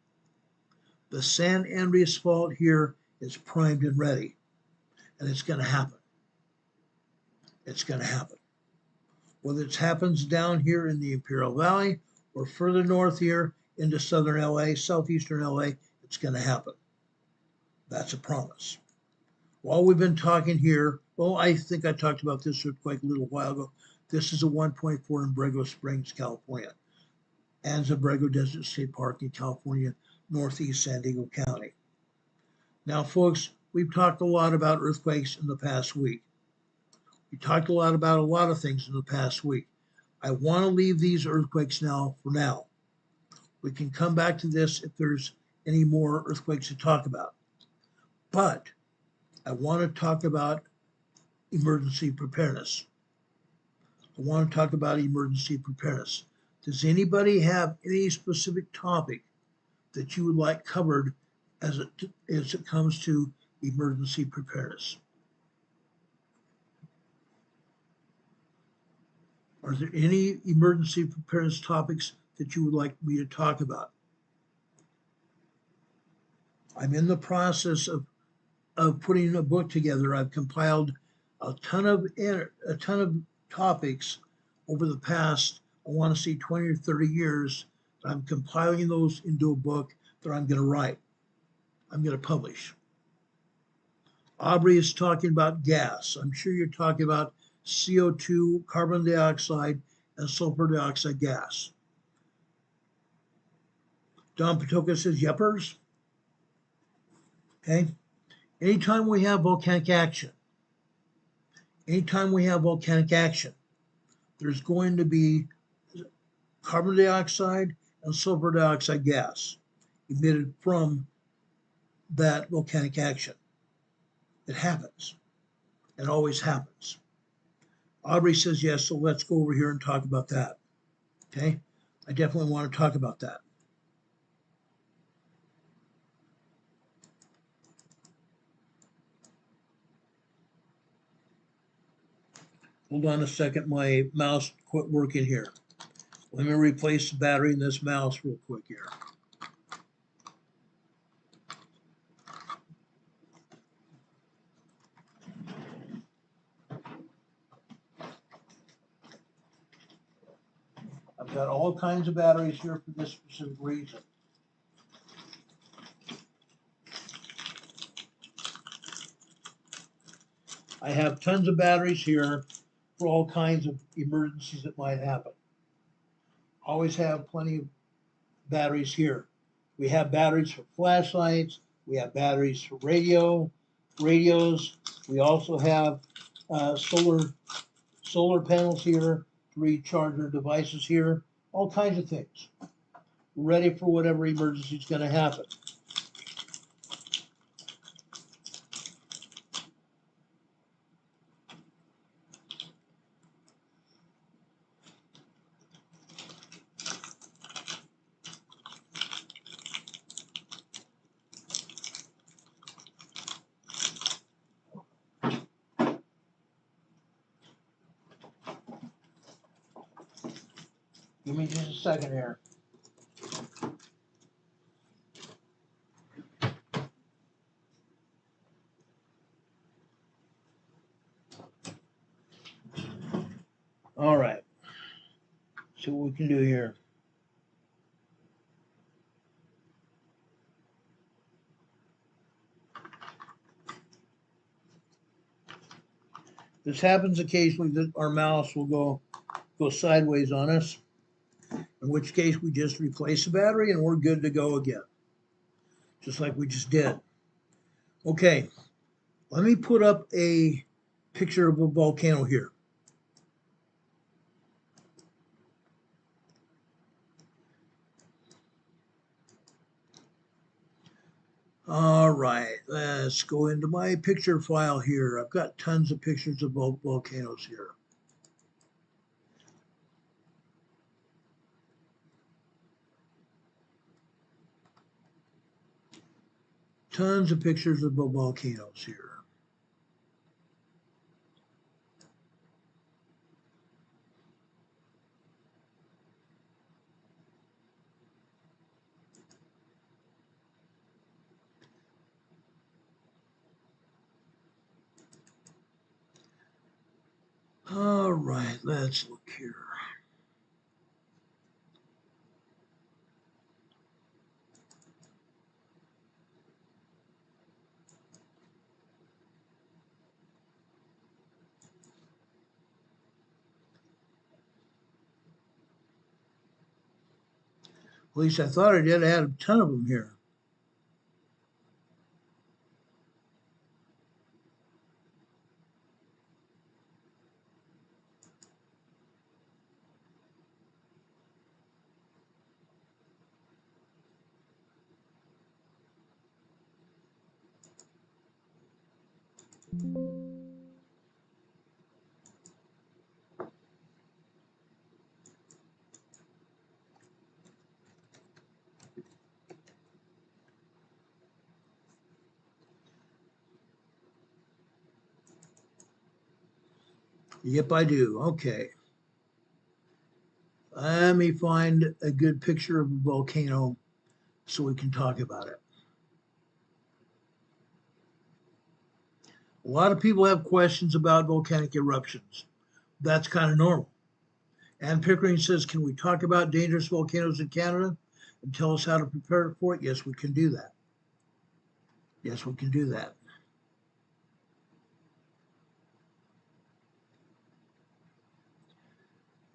The San Andreas Fault here is primed and ready, and it's going to happen. It's going to happen. Whether it happens down here in the Imperial Valley or further north here into southern LA, southeastern LA, it's going to happen. That's a promise. While we've been talking here, well, I think I talked about this earthquake a little while ago. This is a 1.4 in Borrego Springs, California, and Borrego Desert State Park in California, northeast San Diego County. Now, folks, we've talked a lot about earthquakes in the past week. We talked a lot about a lot of things in the past week. I want to leave these earthquakes now for now. We can come back to this if there's any more earthquakes to talk about. But I want to talk about emergency preparedness. Does anybody have any specific topic that you would like covered as it comes to emergency preparedness? Are there any emergency preparedness topics that you would like me to talk about? I'm in the process of putting a book together. I've compiled a ton of topics over the past, I want to say 20 or 30 years. I'm compiling those into a book that I'm going to write. I'm going to publish. Aubrey is talking about gas. I'm sure you're talking about CO2, carbon dioxide, and sulfur dioxide gas. Don Patoka says, yuppers. Okay. Anytime we have volcanic action, there's going to be carbon dioxide and sulfur dioxide gas emitted from that volcanic action. It happens. It always happens. Aubrey says yes, so let's go over here and talk about that. Okay? I definitely want to talk about that. Hold on a second, my mouse quit working here. Let me replace the battery in this mouse real quick here. I've got all kinds of batteries here for this specific reason. I have tons of batteries here for all kinds of emergencies that might happen. Always have plenty of batteries here. We have batteries for flashlights. We have batteries for radios. We also have solar panels here to recharge our devices here. All kinds of things. We're ready for whatever emergency is going to happen. Give me just a second here. All right. See what we can do here. This happens occasionally that our mouse will go sideways on us, in which case we just replace the battery and we're good to go again, just like we just did. Okay, let me put up a picture of a volcano here. All right, let's go into my picture file here. I've got tons of pictures of volcanoes here. Tons of pictures of volcanoes here. All right, let's look here. At least I thought I did. I had a ton of them here. Yep, I do. Okay. Let me find a good picture of a volcano so we can talk about it. A lot of people have questions about volcanic eruptions. That's kind of normal. Ann Pickering says, can we talk about dangerous volcanoes in Canada and tell us how to prepare for it? Yes, we can do that. Yes, we can do that.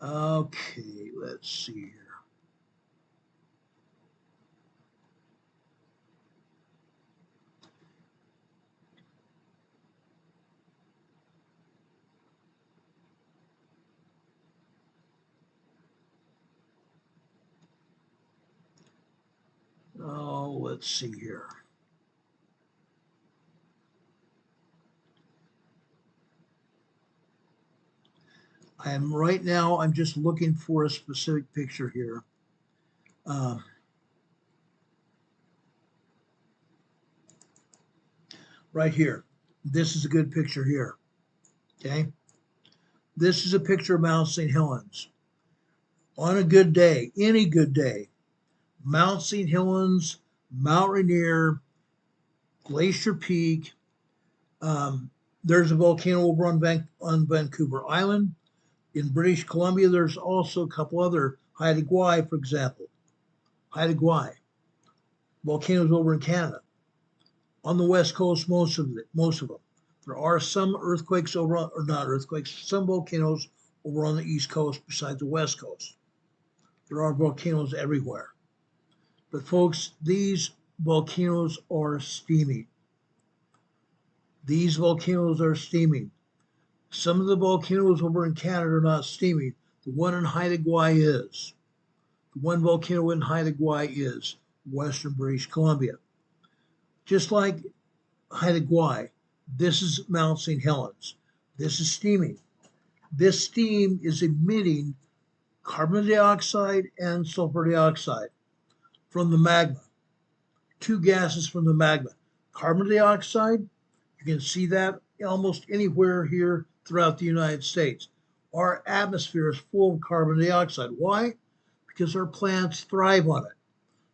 Okay, let's see here. Oh, let's see here. I'm just looking for a specific picture here. Right here. This is a good picture here. Okay. This is a picture of Mount St. Helens. On a good day, any good day, Mount St. Helens, Mount Rainier, Glacier Peak. There's a volcano over on Vancouver Island. In British Columbia, there's also a couple other, Haida Gwaii, for example. Haida Gwaii. Volcanoes over in Canada. On the West Coast, most of them. There are some earthquakes over, or not earthquakes, some volcanoes over on the East Coast besides the West Coast. There are volcanoes everywhere. But folks, these volcanoes are steaming. These volcanoes are steaming. Some of the volcanoes over in Canada are not steaming. The one in Haida Gwaii is. The one volcano in Haida Gwaii is Western British Columbia. Just like Haida Gwaii, this is Mount St. Helens. This is steaming. This steam is emitting carbon dioxide and sulfur dioxide from the magma. Two gases from the magma. Carbon dioxide, you can see that almost anywhere here throughout the United States. Our atmosphere is full of carbon dioxide. Why? Because our plants thrive on it.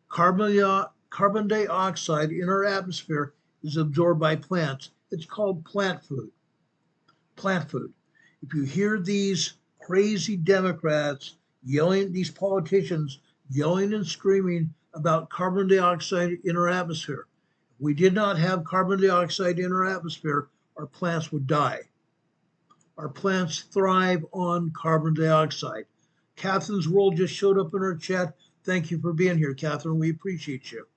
Carbon dioxide in our atmosphere is absorbed by plants. It's called plant food. Plant food. If you hear these crazy Democrats yelling, these politicians yelling and screaming about carbon dioxide in our atmosphere. If we did not have carbon dioxide in our atmosphere, our plants would die. Our plants thrive on carbon dioxide. Catherine's World just showed up in our chat. Thank you for being here, Catherine. We appreciate you.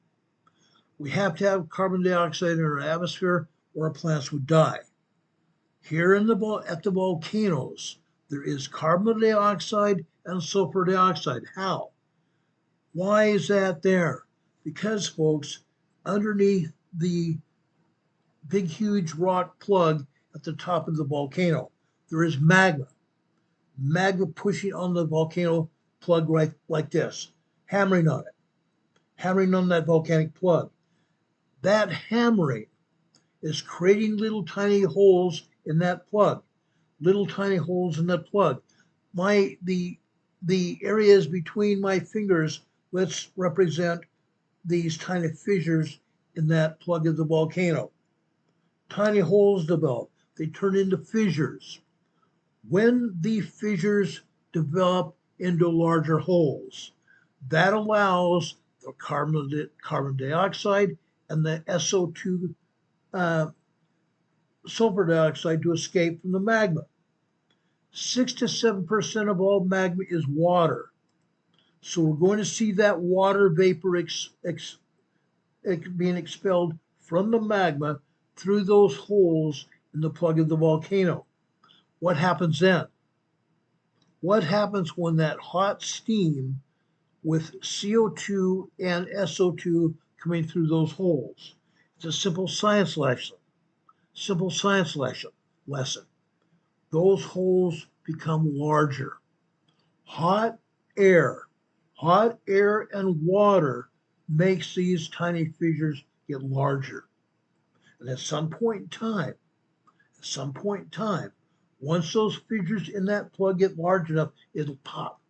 We have to have carbon dioxide in our atmosphere or our plants would die. Here at the volcanoes, there is carbon dioxide and sulfur dioxide. How? Why is that there? Because, folks, underneath the big, huge rock plug at the top of the volcano, there is magma. Magma pushing on the volcano plug right like this, hammering on it, hammering on that volcanic plug. That hammering is creating little tiny holes in that plug, little tiny holes in that plug. The areas between my fingers, let's represent these tiny fissures in that plug of the volcano. Tiny holes develop. They turn into fissures. When the fissures develop into larger holes, that allows the carbon dioxide and the SO2 sulfur dioxide to escape from the magma. 6 to 7% of all magma is water. So we're going to see that water vapor being expelled from the magma through those holes in the plug of the volcano. What happens then? What happens when that hot steam with CO2 and SO2 coming through those holes? It's a simple science lesson. Those holes become larger. Hot air and water makes these tiny fissures get larger. And at some point in time, once those fissures in that plug get large enough, it'll pop.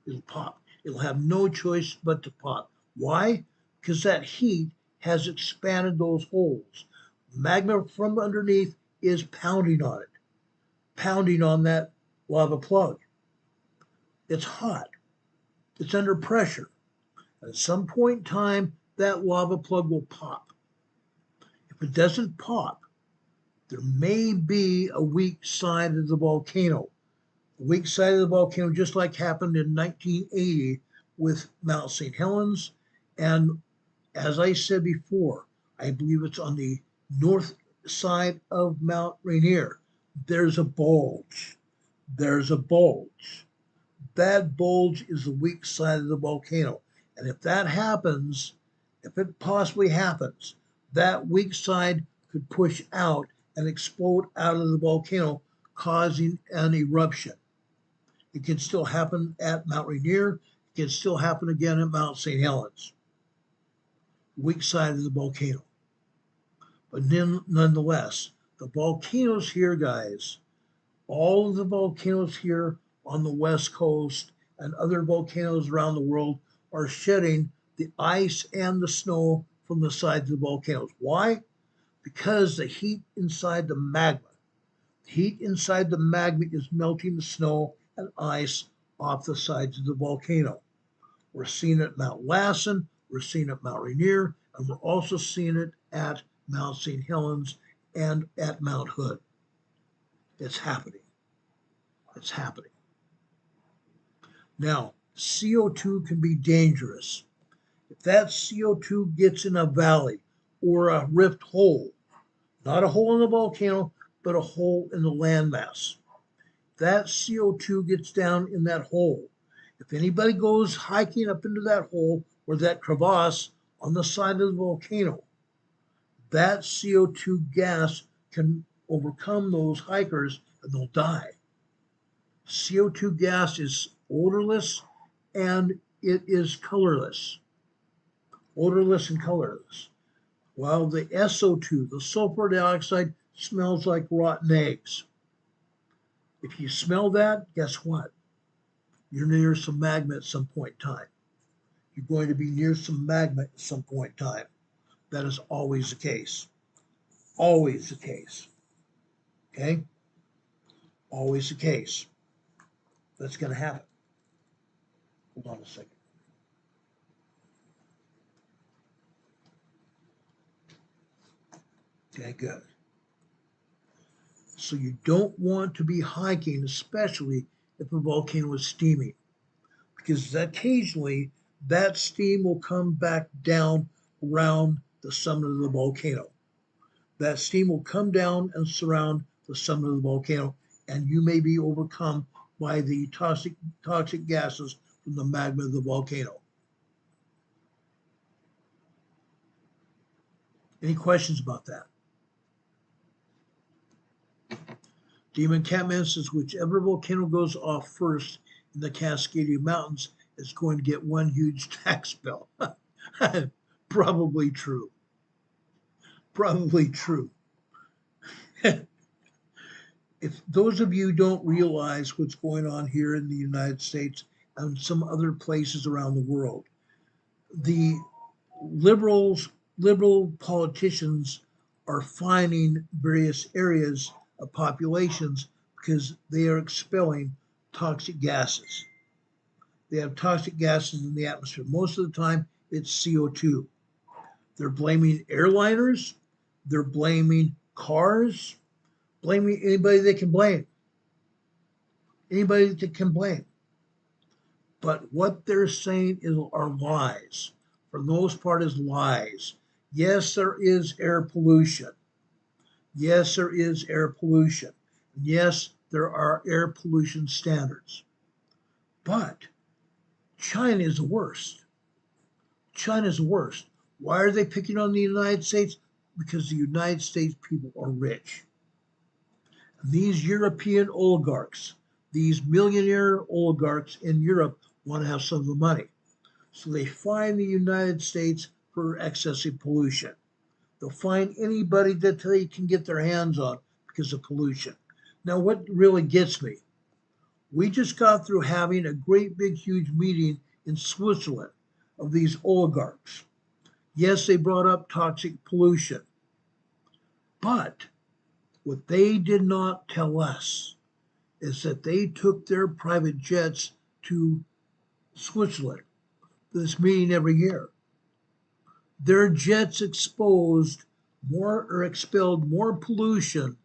It'll have no choice but to pop. Why? Because that heat has expanded those holes. Magma from underneath is pounding on it, pounding on that lava plug. It's hot. It's under pressure. At some point in time, that lava plug will pop. If it doesn't pop, there may be a weak side of the volcano. A weak side of the volcano, just like happened in 1980 with Mount St. Helens. And as I said before, I believe it's on the north side of Mount Rainier. There's a bulge. That bulge is the weak side of the volcano. And if that happens, if it possibly happens, that weak side could push out and explode out of the volcano, causing an eruption. It can still happen at Mount Rainier. It can still happen again at Mount St. Helens. Weak side of the volcano. But then, nonetheless, the volcanoes here, guys, all of the volcanoes here on the West Coast and other volcanoes around the world are shedding the ice and the snow from the sides of the volcanoes. Why? Because the heat inside the magma is melting the snow and ice off the sides of the volcano. We're seeing it at Mount Lassen, we're seeing it at Mount Rainier, and we're also seeing it at Mount St. Helens and at Mount Hood. It's happening. Now, CO2 can be dangerous. If that CO2 gets in a valley or a rift hole, not a hole in the volcano, but a hole in the landmass, that CO2 gets down in that hole. If anybody goes hiking up into that hole or that crevasse on the side of the volcano, that CO2 gas can overcome those hikers and they'll die. CO2 gas is odorless and it is colorless. Odorless and colorless. While the SO2, the sulfur dioxide, smells like rotten eggs. If you smell that, guess what? You're near some magma at some point in time. You're going to be near some magma at some point in time. That is always the case. Always the case. Okay? Always the case. That's going to happen. Hold on a second. Okay, good. So you don't want to be hiking, especially if a volcano is steaming, because occasionally that steam will come back down around the summit of the volcano. That steam will come down and surround the summit of the volcano, and you may be overcome by the toxic gases from the magma of the volcano. Any questions about that? Demon Catman says whichever volcano goes off first in the Cascadia Mountains is going to get one huge tax bill. Probably true. Probably true. If those of you don't realize what's going on here in the United States and some other places around the world, the liberal politicians are finding various areas of populations because they are expelling toxic gases. They have toxic gases in the atmosphere. Most of the time, it's CO2. They're blaming airliners. They're blaming cars. Blaming anybody they can blame. Anybody that can blame. But what they're saying are lies. For the most part, is lies. Yes, there is air pollution. Yes, there is air pollution. Yes, there are air pollution standards. But China is the worst. China is the worst. Why are they picking on the United States? Because the United States people are rich. These European oligarchs, these millionaire oligarchs in Europe want to have some of the money. So they fine the United States for excessive pollution. They'll fine anybody that they can get their hands on because of pollution. Now, what really gets me, we just got through having a great big huge meeting in Switzerland of these oligarchs. Yes, they brought up toxic pollution, but what they did not tell us is that they took their private jets to Switzerland for this meeting every year. Their jets expelled more pollution.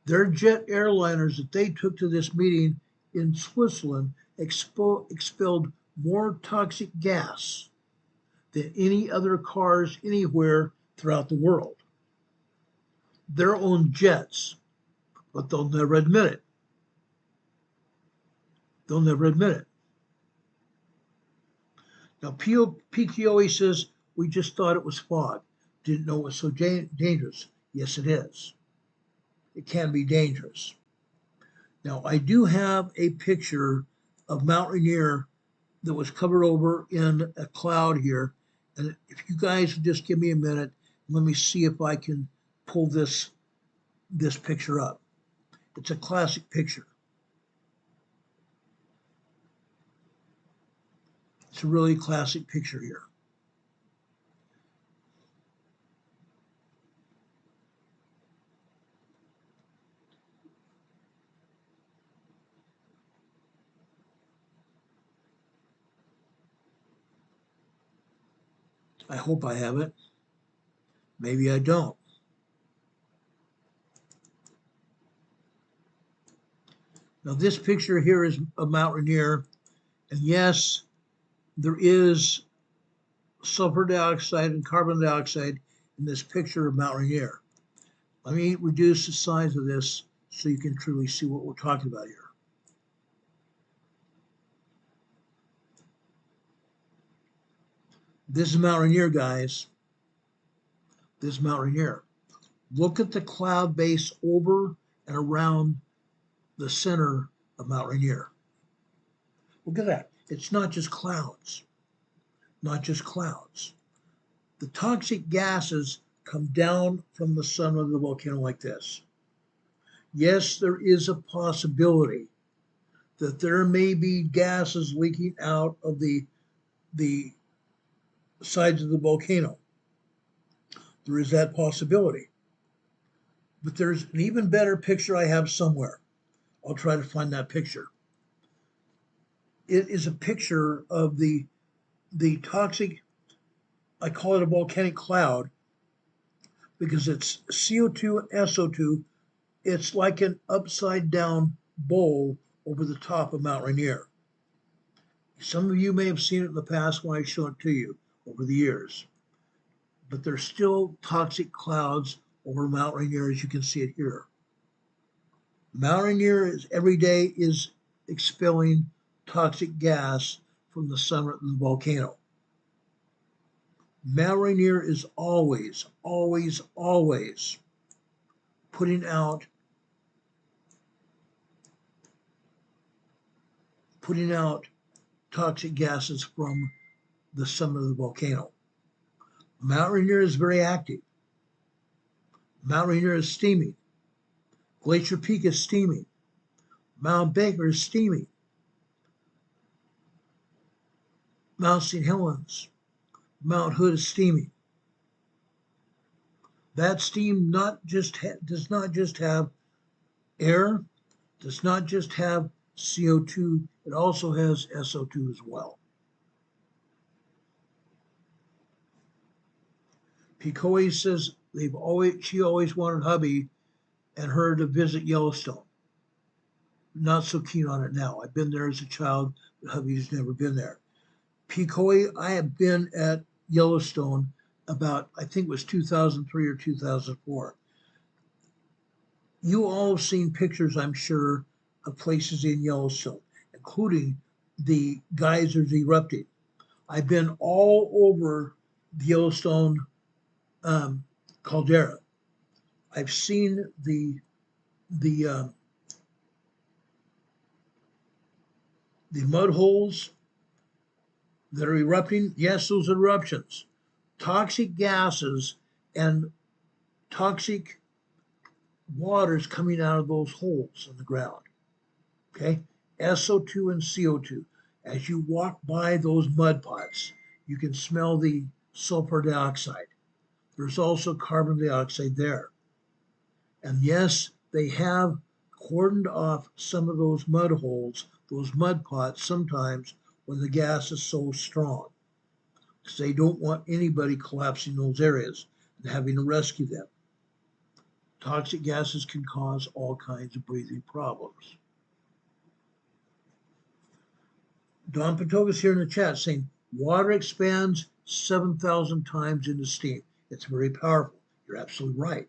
Their jet airliners that they took to this meeting in Switzerland expelled more toxic gas than any other cars anywhere throughout the world. Their own jets, but they'll never admit it. They'll never admit it. Now, PKOE says, we just thought it was fog. Didn't know it was so dangerous. Yes, it is. It can be dangerous. Now, I do have a picture of Mount Rainier that was covered over in a cloud here. And if you guys would just give me a minute, let me see if I can pull this picture up. It's a classic picture. It's a really classic picture here. I hope I have it. Maybe I don't. Now, this picture here is of Mount Rainier. And yes, there is sulfur dioxide and carbon dioxide in this picture of Mount Rainier. Let me reduce the size of this so you can truly see what we're talking about here. This is Mount Rainier, guys. This is Mount Rainier. Look at the cloud base over and around the center of Mount Rainier. Look at that. It's not just clouds. Not just clouds. The toxic gases come down from the summit of the volcano like this. Yes, there is a possibility that there may be gases leaking out of the sides of the volcano. There is that possibility. But there's an even better picture I have somewhere. I'll try to find that picture. It is a picture of the toxic, I call it a volcanic cloud because it's CO2 and SO2. It's like an upside down bowl over the top of Mount Rainier. Some of you may have seen it in the past when I show it to you over the years, but there's still toxic clouds over Mount Rainier as you can see it here. Mount Rainier is every day is expelling toxic gas from the summit of the volcano. Mount Rainier is always, always, always putting out toxic gases from the summit of the volcano. Mount Rainier is very active. Mount Rainier is steaming. Glacier Peak is steaming. Mount Baker is steaming. Mount St. Helens, Mount Hood is steaming. That steam does not just have air, does not just have CO2, it also has SO2 as well. Picoe says she always wanted hubby and her to visit Yellowstone. Not so keen on it now. I've been there as a child, but hubby's never been there. Picoe, I have been at Yellowstone about, I think it was 2003 or 2004. You all have seen pictures, I'm sure, of places in Yellowstone, including the geysers erupting. I've been all over the Yellowstone caldera. I've seen the mud holes that are erupting. Yes, those are eruptions. Toxic gases and toxic waters coming out of those holes in the ground. Okay, SO2 and CO2. As you walk by those mud pots, you can smell the sulfur dioxide. There's also carbon dioxide there. And yes, they have cordoned off some of those mud holes, those mud pots sometimes when the gas is so strong, because they don't want anybody collapsing those areas and having to rescue them. Toxic gases can cause all kinds of breathing problems. Don Patoga's here in the chat saying, water expands 7,000 times into steam. It's very powerful. You're absolutely right.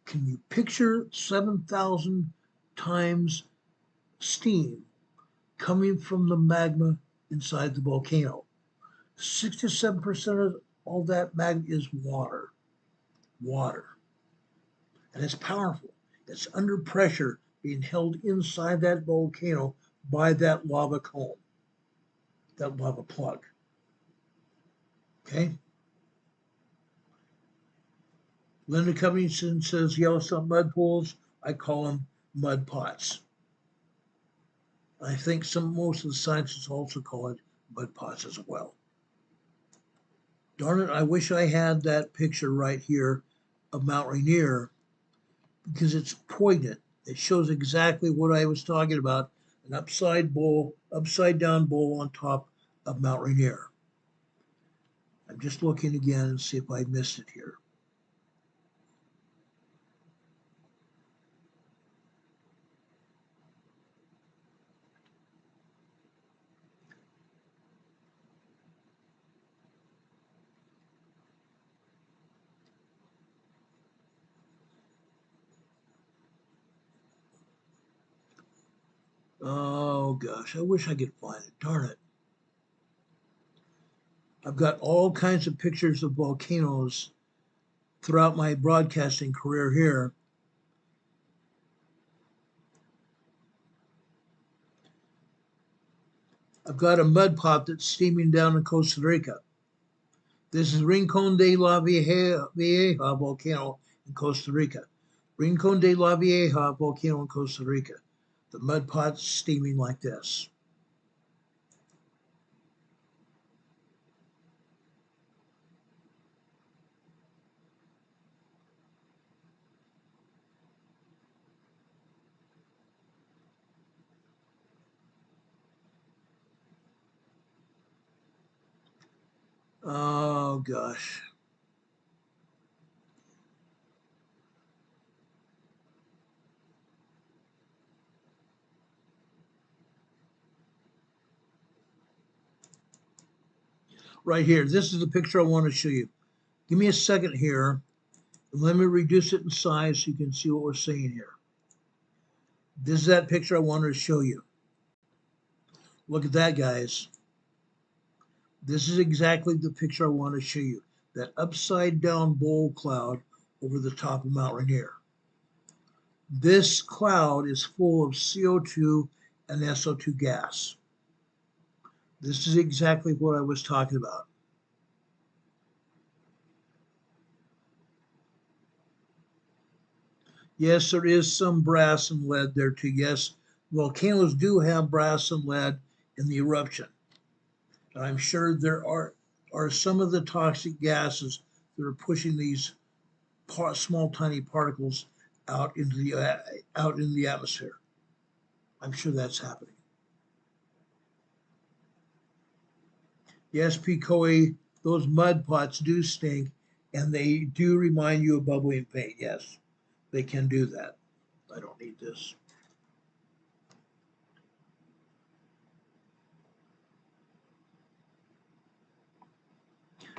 Can you picture 7,000 times steam coming from the magma inside the volcano? 67% of all that magma is water. Water. And it's powerful. It's under pressure being held inside that volcano by that lava cone, that lava plug. Okay? Linda Covington says Yellowstone mud pools. I call them mud pots. I think most of the scientists also call it mud pots as well. Darn it, I wish I had that picture right here of Mount Rainier because it's poignant. It shows exactly what I was talking about, an upside down bowl on top of Mount Rainier. I'm just looking again and see if I missed it here. Oh gosh, I wish I could find it. Darn it. I've got all kinds of pictures of volcanoes throughout my broadcasting career here. I've got a mud pot that's steaming down in Costa Rica. This is Rincon de la Vieja volcano in Costa Rica. Rincon de la Vieja volcano in Costa Rica. The mud pot's steaming like this. Oh gosh. Right here. This is the picture I want to show you. Give me a second here. And let me reduce it in size so you can see what we're seeing here. This is that picture I wanted to show you. Look at that, guys. This is exactly the picture I want to show you. That upside down bowl cloud over the top of Mount Rainier. This cloud is full of CO2 and SO2 gas. This is exactly what I was talking about. Yes, there is some brass and lead there too. Yes, volcanoes do have brass and lead in the eruption. And I'm sure there are some of the toxic gases that are pushing these small, tiny particles out into the atmosphere. I'm sure that's happening. Yes, Picoe, those mud pots do stink, and they do remind you of bubbling paint. Yes, they can do that. I don't need this.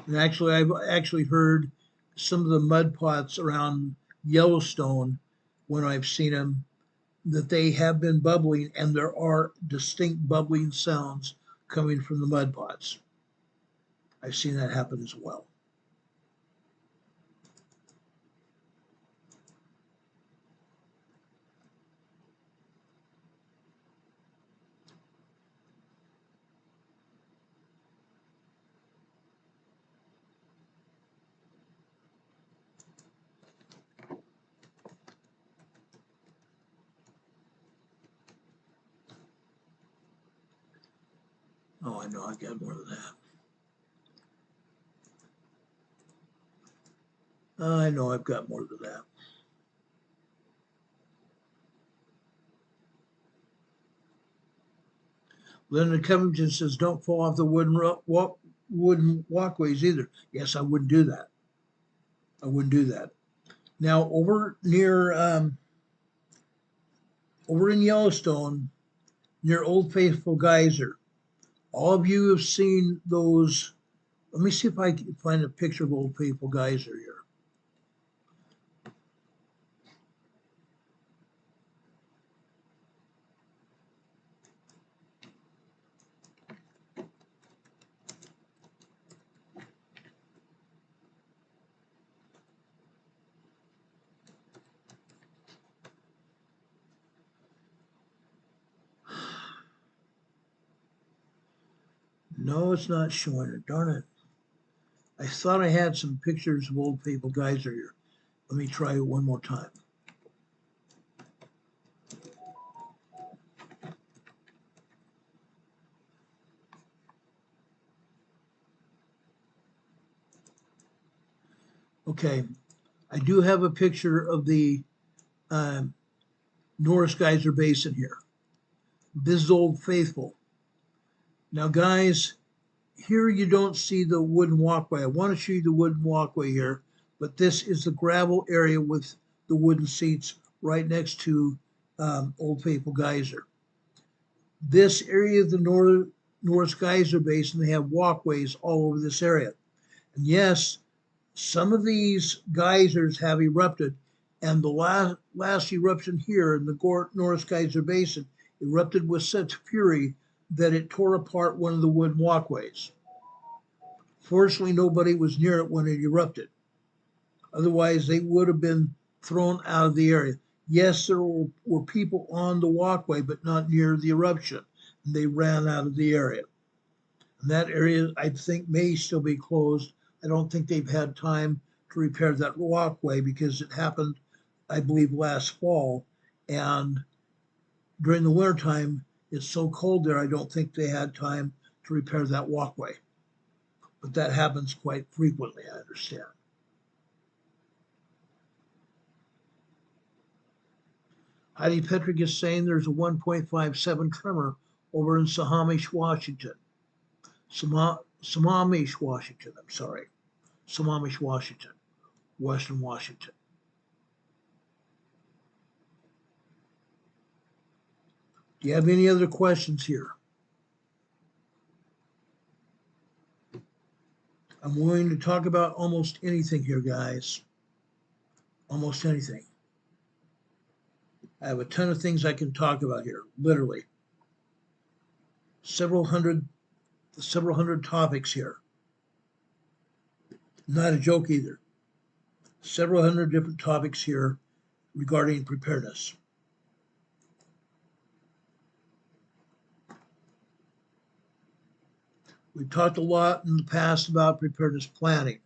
And actually, I've actually heard some of the mud pots around Yellowstone, when I've seen them, that they have been bubbling, and there are distinct bubbling sounds coming from the mud pots. I've seen that happen as well. Oh, I know I've got more than that. I know I've got more than that. Linda Covington says, don't fall off the wooden walkways either. Yes, I wouldn't do that. I wouldn't do that. Now, over in Yellowstone, near Old Faithful Geyser, all of you have seen those. Let me see if I can find a picture of Old Faithful Geyser here. No, it's not showing it. Darn it. I thought I had some pictures of Old Faithful Geyser here. Let me try it one more time. Okay, I do have a picture of the Norris Geyser Basin here. This is Old Faithful. Now, guys, here you don't see the wooden walkway. I want to show you the wooden walkway here, but this is the gravel area with the wooden seats right next to Old Faithful Geyser. This area of the Norris Geyser Basin, they have walkways all over this area. And yes, some of these geysers have erupted, and the last eruption here in the Norris Geyser Basin erupted with such fury that it tore apart one of the wooden walkways. Fortunately, nobody was near it when it erupted. Otherwise, they would have been thrown out of the area. Yes, there were people on the walkway, but not near the eruption. And they ran out of the area. And that area, I think, may still be closed. I don't think they've had time to repair that walkway because it happened, I believe, last fall. And during the wintertime, it's so cold there, I don't think they had time to repair that walkway. But that happens quite frequently, I understand. Heidi Petrick is saying there's a 1.57 tremor over in Sahamish, Washington. Sammamish, Washington. I'm sorry. Sammamish, Washington. Western Washington. Do you have any other questions here? I'm willing to talk about almost anything here, guys. Almost anything. I have a ton of things I can talk about here, literally. Several hundred topics here. Not a joke either. Several hundred different topics here regarding preparedness. We've talked a lot in the past about preparedness planning.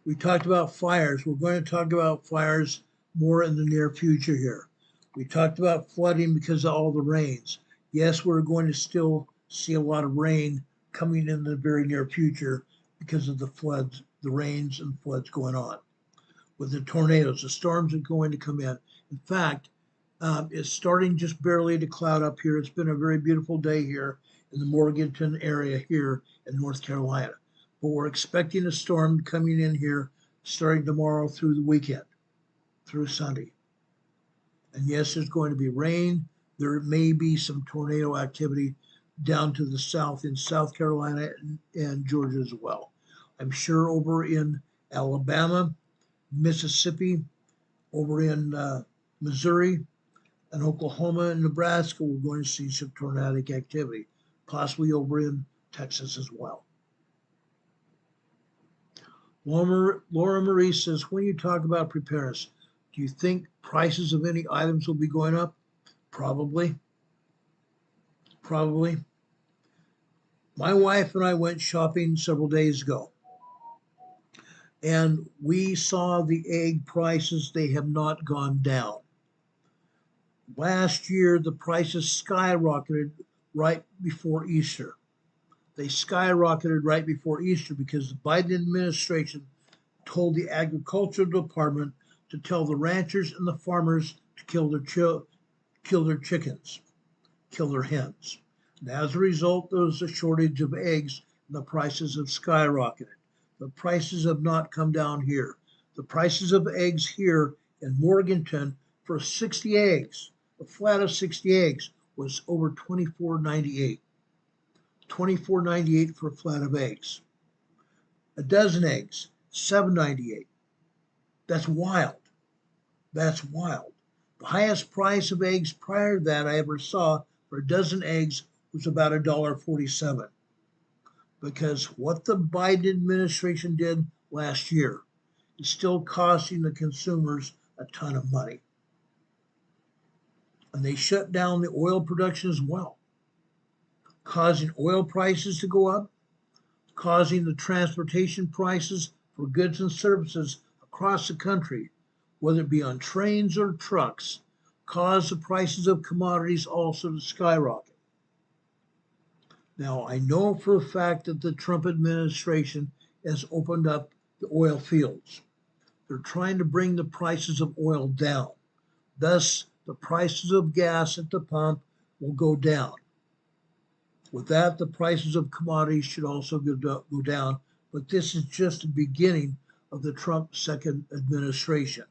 We talked about fires. We're going to talk about fires more in the near future here. We talked about flooding because of all the rains. Yes, we're going to still see a lot of rain coming in the very near future because of the floods, the rains and floods going on. With the tornadoes, the storms are going to come in. In fact, it's starting just barely to cloud up here. It's been a very beautiful day here in the Morganton area here in North Carolina. But we're expecting a storm coming in here starting tomorrow through the weekend, through Sunday. And yes, there's going to be rain. There may be some tornado activity down to the south in South Carolina and Georgia as well. I'm sure over in Alabama, Mississippi, over in Missouri, and Oklahoma and Nebraska, we're going to see some tornadic activity, possibly over in Texas as well. Laura Marie says, when you talk about preparedness, do you think prices of any items will be going up? Probably. Probably. My wife and I went shopping several days ago, and we saw the egg prices. They have not gone down. Last year, the prices skyrocketed right before Easter. They skyrocketed right before Easter because the Biden administration told the agricultural department to tell the ranchers and the farmers to kill their chickens, kill their hens. And as a result, there was a shortage of eggs and the prices have skyrocketed. The prices have not come down here. The prices of eggs here in Morganton for 60 eggs, a flat of 60 eggs, was over $24.98. $24.98 for a flat of eggs. A dozen eggs, $7.98. That's wild. That's wild. The highest price of eggs prior to that I ever saw for a dozen eggs was about $1.47. Because what the Biden administration did last year is still costing the consumers a ton of money. And they shut down the oil production as well, causing oil prices to go up, causing the transportation prices for goods and services across the country, whether it be on trains or trucks, cause the prices of commodities also to skyrocket. Now, I know for a fact that the Trump administration has opened up the oil fields. They're trying to bring the prices of oil down. Thus, the prices of gas at the pump will go down. With that, the prices of commodities should also go down, but this is just the beginning of the Trump second administration.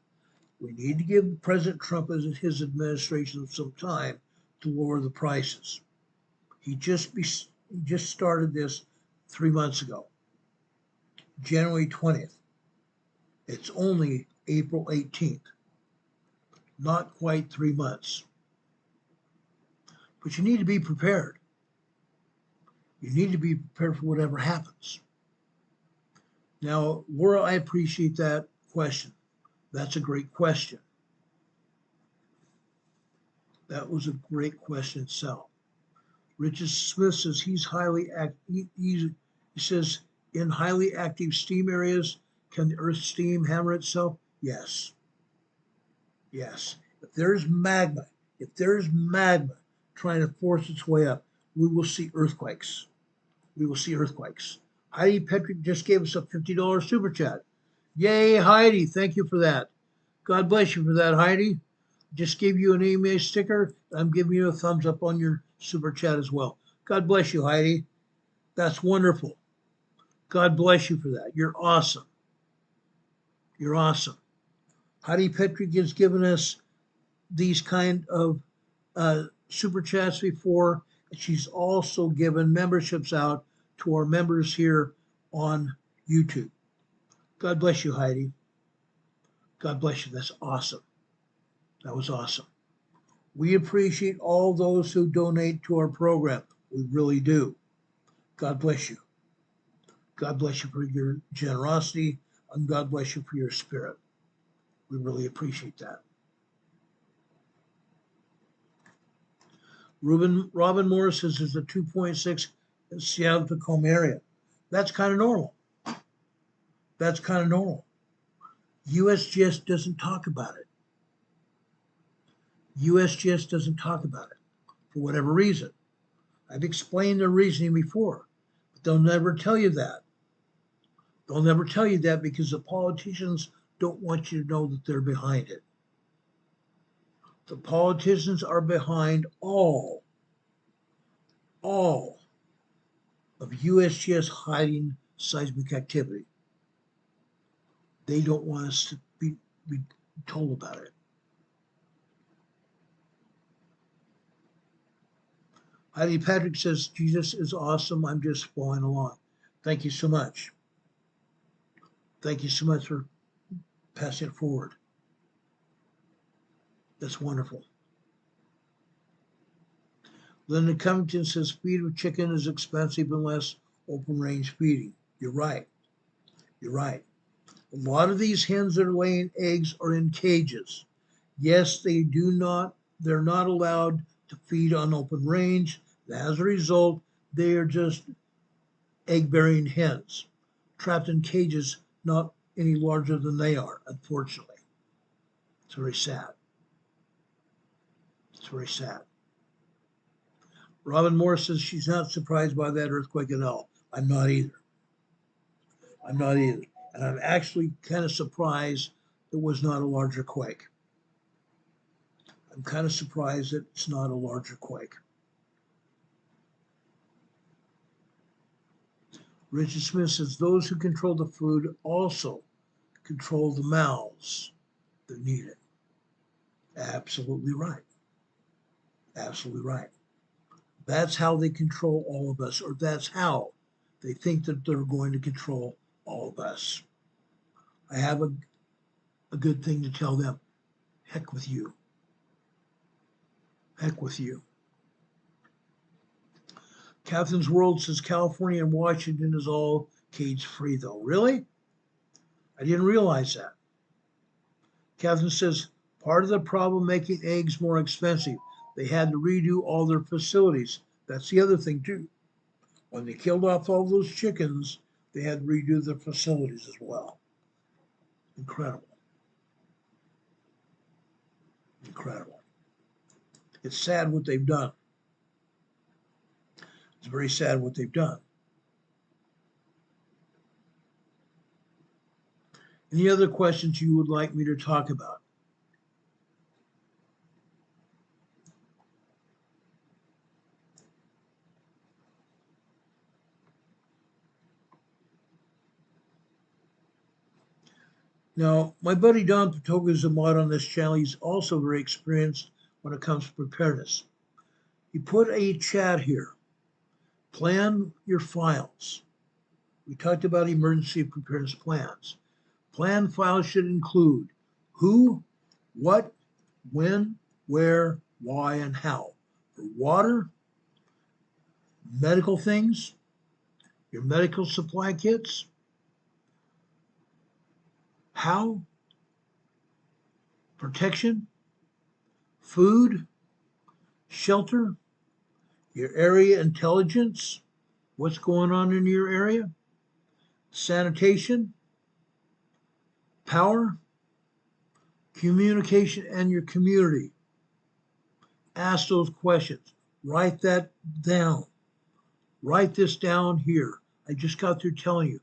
We need to give President Trump and his administration some time to lower the prices. He just started this 3 months ago, January 20th. It's only April 18th, not quite 3 months. But you need to be prepared. You need to be prepared for whatever happens. Now, Laura, I appreciate that question. That's a great question. That was a great question itself. Richard Smith says he says in highly active steam areas, can the Earth steam hammer itself? Yes. Yes. If there's magma trying to force its way up, we will see earthquakes. We will see earthquakes. Heidi Petrick just gave us a $50 super chat. Yay, Heidi. Thank you for that. God bless you for that, Heidi. Just gave you an email sticker. I'm giving you a thumbs up on your super chat as well. God bless you, Heidi. That's wonderful. God bless you for that. You're awesome. You're awesome. Heidi Petrick has given us these kind of super chats before. She's also given memberships out to our members here on YouTube. God bless you, Heidi. God bless you. That's awesome. That was awesome. We appreciate all those who donate to our program. We really do. God bless you. God bless you for your generosity, and God bless you for your spirit. We really appreciate that. Robin Morris says there's a 2.6 in Seattle Tacoma area. That's kind of normal. That's kind of normal. USGS doesn't talk about it. USGS doesn't talk about it for whatever reason. I've explained their reasoning before, but they'll never tell you that. They'll never tell you that because the politicians don't want you to know that they're behind it. The politicians are behind all of USGS hiding seismic activity. They don't want us to be told about it. Heidi Patrick says, Jesus is awesome. I'm just following along. Thank you so much. Thank you so much for passing it forward. That's wonderful. Linda Covington says, feed of chicken is expensive unless open range feeding. You're right. You're right. A lot of these hens that are laying eggs are in cages. Yes, they're not allowed to feed on open range. As a result, they are just egg-bearing hens, trapped in cages not any larger than they are, unfortunately. It's very sad. It's very sad. Robin Moore says she's not surprised by that earthquake at all. I'm not either. I'm not either. And I'm actually kind of surprised it was not a larger quake. I'm kind of surprised that it's not a larger quake. Richard Smith says those who control the food also control the mouths that need it. Absolutely right. Absolutely right. That's how they control all of us, or that's how they think that they're going to control all of us. I have a good thing to tell them. Heck with you. Heck with you. Catherine's World says California and Washington is all cage free though. Really? I didn't realize that. Catherine says part of the problem making eggs more expensive. They had to redo all their facilities. That's the other thing too. When they killed off all those chickens, they had to redo their facilities as well. Incredible. Incredible. It's sad what they've done. It's very sad what they've done. Any other questions you would like me to talk about? Now, my buddy Don Patoga is a mod on this channel. He's also very experienced when it comes to preparedness. He put a chat here. Plan your files. We talked about emergency preparedness plans. Plan files should include who, what, when, where, why, and how. For water, medical things, your medical supply kits, how, protection, food, shelter, your area intelligence, what's going on in your area, sanitation, power, communication, and your community. Ask those questions. Write that down. Write this down here. I just got through telling you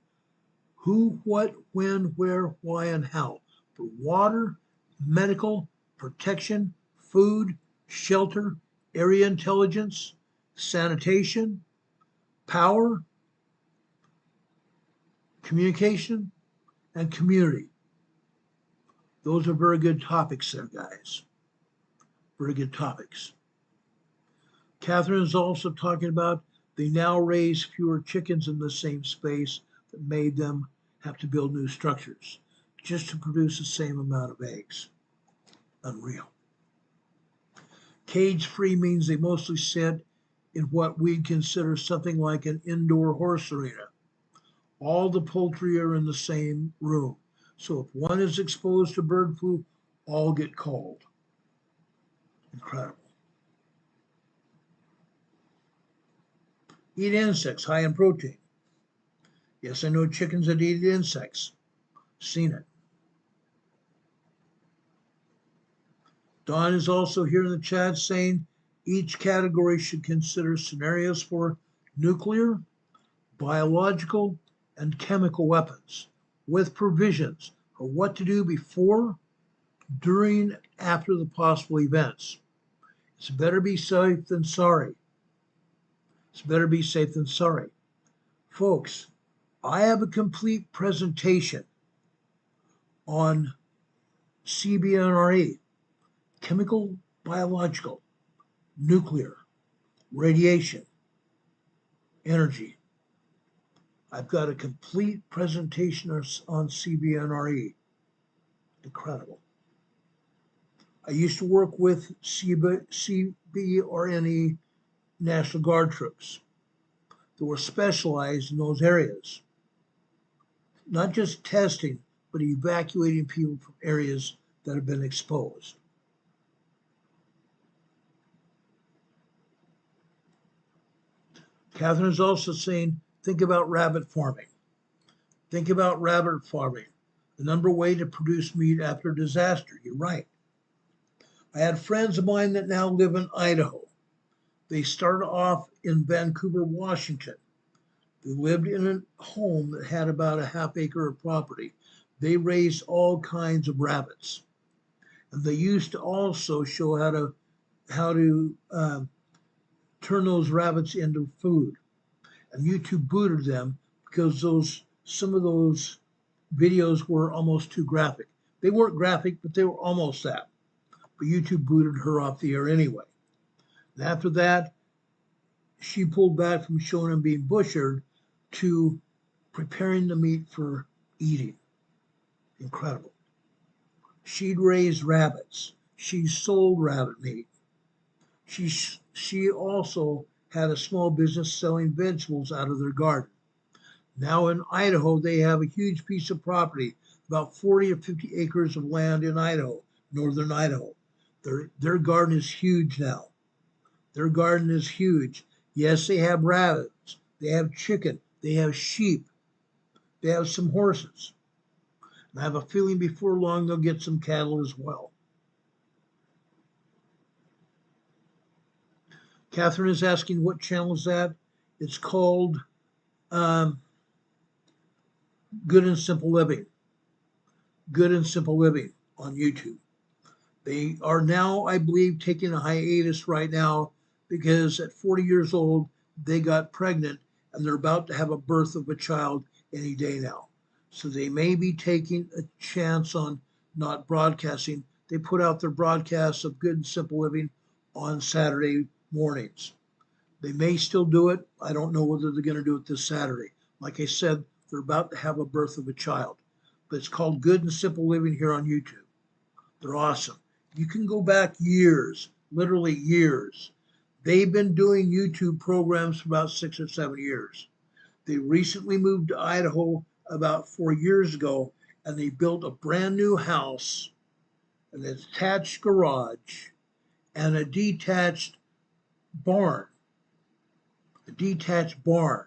who, what, when, where, why, and how. For water, medical, protection, food, shelter, area intelligence, sanitation, power, communication, and community. Those are very good topics there, guys. Very good topics. Catherine is also talking about they now raise fewer chickens in the same space that made them have to build new structures just to produce the same amount of eggs. Unreal. Cage-free means they mostly sit in what we'd consider something like an indoor horse arena. All the poultry are in the same room. So if one is exposed to bird flu, all get called. Incredible. Eat insects, high in protein. Yes, I know chickens that eat insects. Seen it. Don is also here in the chat saying each category should consider scenarios for nuclear, biological, and chemical weapons with provisions for what to do before, during, after the possible events. It's better be safe than sorry. It's better be safe than sorry. Folks, I have a complete presentation on CBNRE, chemical, biological, nuclear, radiation, energy. I've got a complete presentation on CBNRE. Incredible. I used to work with CBRNE National Guard troops that were specialized in those areas. Not just testing, but evacuating people from areas that have been exposed. Catherine is also saying, think about rabbit farming. Think about rabbit farming. The number one way to produce meat after disaster. You're right. I had friends of mine that now live in Idaho. They started off in Vancouver, Washington. They lived in a home that had about a half acre of property. They raised all kinds of rabbits. And they used to also show how to turn those rabbits into food. And YouTube booted them because some of those videos were almost too graphic. They weren't graphic, but they were almost that. But YouTube booted her off the air anyway. And after that, she pulled back from showing them being butchered to preparing the meat for eating. Incredible. She'd raised rabbits. She sold rabbit meat. She also had a small business selling vegetables out of their garden. Now in Idaho, they have a huge piece of property, about 40 or 50 acres of land in Idaho, northern Idaho. Their garden is huge now. Their garden is huge. Yes, they have rabbits. They have chicken. They have sheep. They have some horses. And I have a feeling before long they'll get some cattle as well. Catherine is asking what channel is that? It's called Good and Simple Living. Good and Simple Living on YouTube. They are now, I believe, taking a hiatus right now because at 40 years old, they got pregnant and they're about to have a birth of a child any day now. So they may be taking a chance on not broadcasting. They put out their broadcasts of Good and Simple Living on Saturday mornings. They may still do it. I don't know whether they're going to do it this Saturday. Like I said, they're about to have a birth of a child. But it's called Good and Simple Living here on YouTube. They're awesome. You can go back years, literally years. They've been doing YouTube programs for about 6 or 7 years. They recently moved to Idaho about 4 years ago, and they built a brand new house, an attached garage, and a detached barn. A detached barn.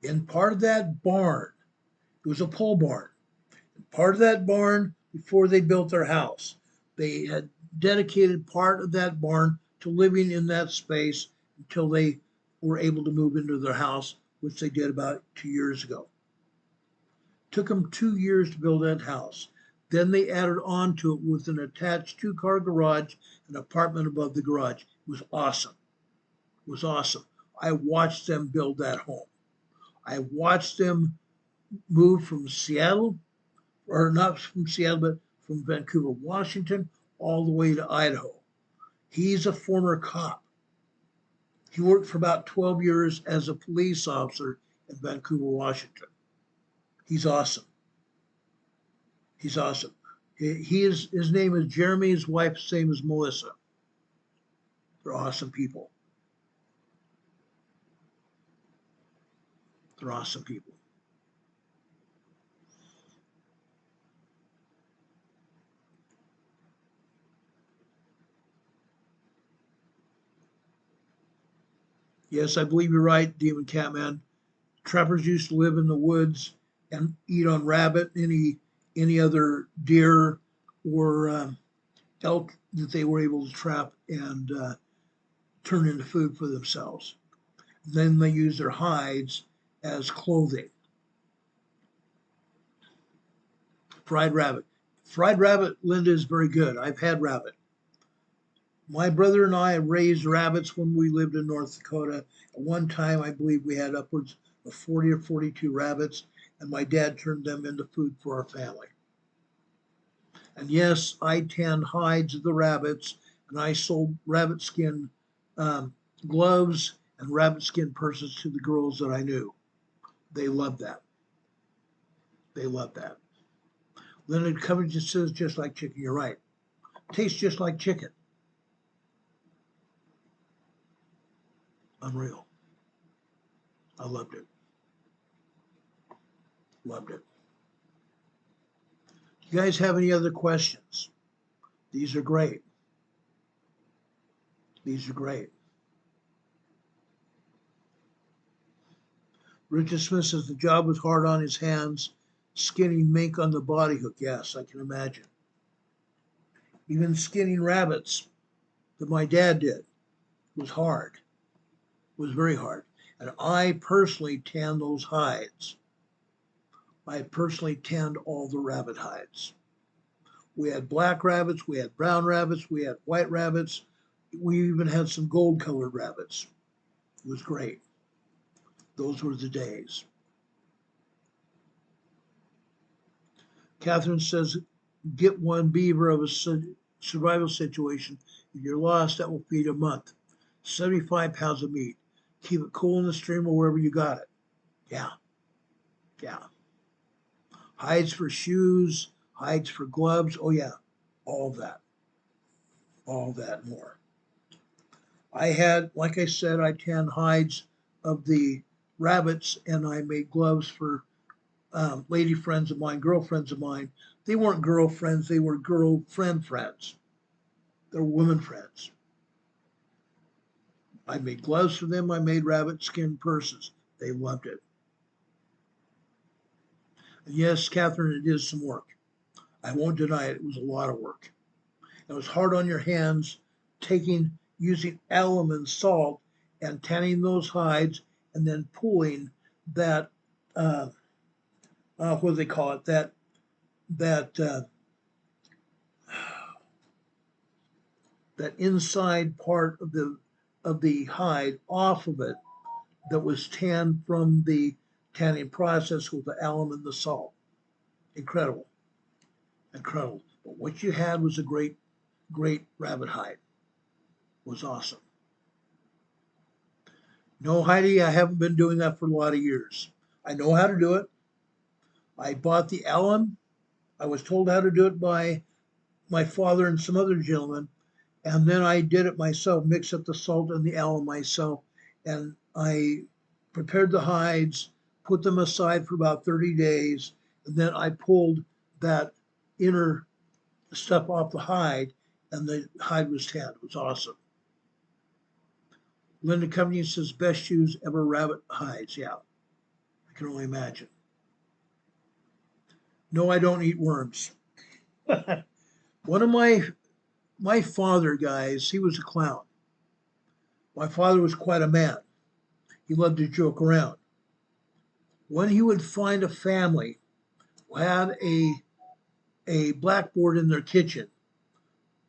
In part of that barn, it was a pole barn. In part of that barn, before they built their house, they had dedicated part of that barn to living in that space until they were able to move into their house, which they did about 2 years ago. Took them 2 years to build that house. Then they added on to it with an attached 2-car garage, an apartment above the garage. It was awesome. Was awesome. I watched them build that home. I watched them move from Seattle, or not from Seattle, but from Vancouver, Washington, all the way to Idaho. He's a former cop. He worked for about 12 years as a police officer in Vancouver, Washington. He's awesome. He's awesome. His name is Jeremy. His wife's name is Melissa. They're awesome people. They're awesome people. Yes, I believe you're right, Demon Catman. Trappers used to live in the woods and eat on rabbit, any other deer or elk that they were able to trap and turn into food for themselves. Then they use their hides as clothing. Fried rabbit. Fried rabbit, Linda, is very good. I've had rabbit. My brother and I raised rabbits when we lived in North Dakota. At one time, I believe we had upwards of 40 or 42 rabbits, and my dad turned them into food for our family. And yes, I tanned hides of the rabbits, and I sold rabbit skin gloves and rabbit skin purses to the girls that I knew. They loved that. They loved that. Leonard Covington says, just like chicken. You're right. Tastes just like chicken. Unreal. I loved it. Loved it. You guys have any other questions? These are great. These are great. Richard Smith says the job was hard on his hands, skinning mink on the body hook. Yes, I can imagine. Even skinning rabbits that my dad did was hard. It was very hard. And I personally tanned those hides. I personally tanned all the rabbit hides. We had black rabbits, we had brown rabbits, we had white rabbits. We even had some gold colored rabbits. It was great. Those were the days. Catherine says, get one beaver of a survival situation. If you're lost, that will feed a month. 75 pounds of meat. Keep it cool in the stream or wherever you got it. Yeah. Yeah. Hides for shoes, hides for gloves. Oh, yeah. All of that. All that more. I had, like I said, I tanned hides of the rabbits, and I made gloves for lady friends of mine, girlfriends of mine. They weren't girlfriends, they were girlfriend friends. They're women friends. I made gloves for them. I made rabbit skin purses. They loved it. And yes, Catherine, it is some work. I won't deny it. It was a lot of work. It was hard on your hands, using alum and salt and tanning those hides and then pulling that, what do they call it? That inside part of the hide off of it that was tanned from the tanning process with the alum and the salt. Incredible. Incredible. But what you had was a great rabbit hide. It was awesome. No, Heidi, I haven't been doing that for a lot of years. I know how to do it. I bought the alum. I was told how to do it by my father and some other gentlemen. And then I did it myself, mixed up the salt and the alum myself. And I prepared the hides, put them aside for about 30 days. And then I pulled that inner stuff off the hide, and the hide was tanned. It was awesome. Linda Company says, best shoes ever, rabbit hides. Yeah, I can only imagine. No, I don't eat worms. One of my father, guys, he was a clown. My father was quite a man. He loved to joke around. When he would find a family who had a blackboard in their kitchen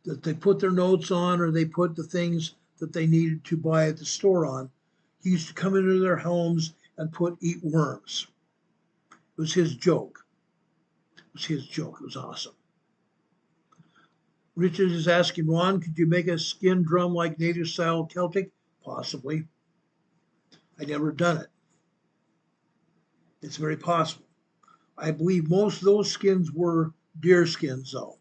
that they put their notes on, or they put the things that they needed to buy at the store on. He used to come into their homes and eat worms. It was his joke. It was awesome. Richard is asking, Ron, could you make a skin drum like native style Celtic? Possibly. I never done it. It's very possible. I believe most of those skins were deer skins, though,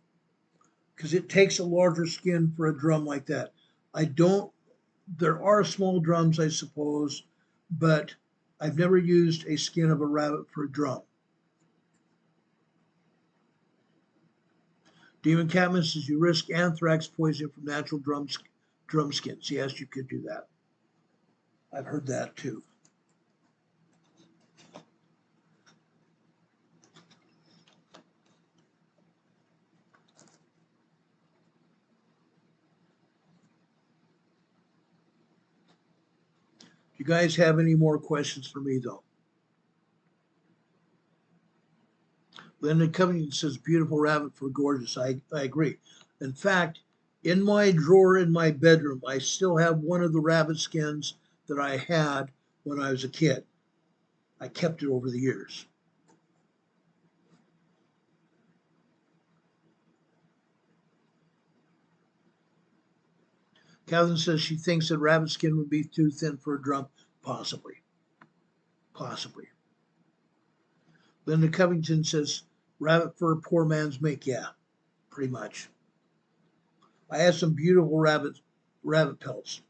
because it takes a larger skin for a drum like that. There are small drums, I suppose, but I've never used a skin of a rabbit for a drum. Demon Catman says you risk anthrax poisoning from natural drum skins. Yes, you could do that. I've heard that too. Do you guys have any more questions for me, though? Linda Covington says, beautiful rabbit for gorgeous. I agree. In fact, in my drawer in my bedroom, I still have one of the rabbit skins that I had when I was a kid. I kept it over the years. Catherine says she thinks that rabbit skin would be too thin for a drum. Possibly. Linda Covington says, rabbit fur, poor man's mink. Yeah, pretty much. I had some beautiful rabbit pelts.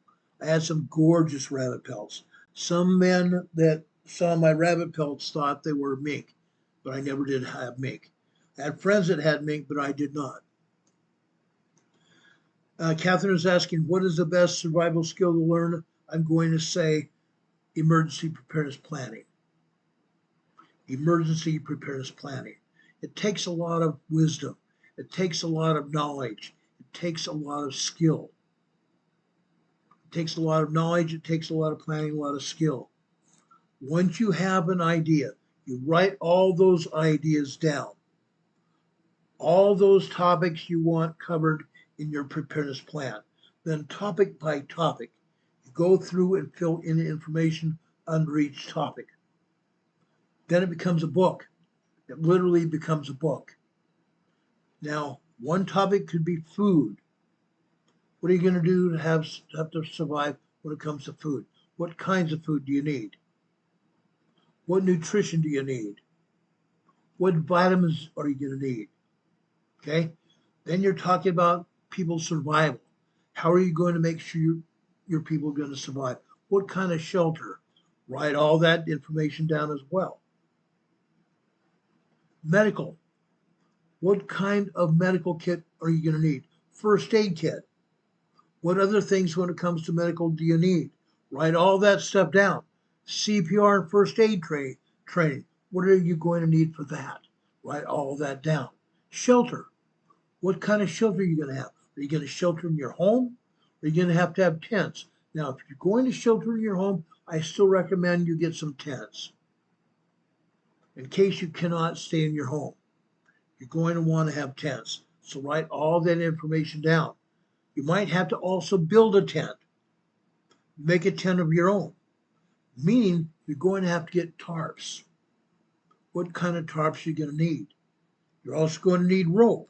I had some gorgeous rabbit pelts. Some men that saw my rabbit pelts thought they were mink, but I never did have mink. I had friends that had mink, but I did not. Catherine is asking, what is the best survival skill to learn? I'm going to say emergency preparedness planning. Emergency preparedness planning. It takes a lot of wisdom. It takes a lot of knowledge. It takes a lot of skill. It takes a lot of knowledge. It takes a lot of planning, a lot of skill. Once you have an idea, you write all those ideas down. All those topics you want covered in your preparedness plan. Then topic by topic, you go through and fill in information under each topic. Then it becomes a book. It literally becomes a book. Now, one topic could be food. What are you going to do to have to survive when it comes to food? What kinds of food do you need? What nutrition do you need? What vitamins are you going to need? Okay? Then you're talking about people's survival. How are you going to make sure your people are going to survive? What kind of shelter? Write all that information down as well. Medical. What kind of medical kit are you going to need? First aid kit. What other things when it comes to medical do you need? Write all that stuff down. CPR and first aid training. What are you going to need for that? Write all that down. Shelter. What kind of shelter are you going to have? Are you going to shelter in your home? Or are you going to have tents? Now, if you're going to shelter in your home, I still recommend you get some tents in case you cannot stay in your home. You're going to want to have tents. So write all that information down. You might have to also build a tent. Make a tent of your own, meaning you're going to have to get tarps. What kind of tarps are you going to need? You're also going to need rope.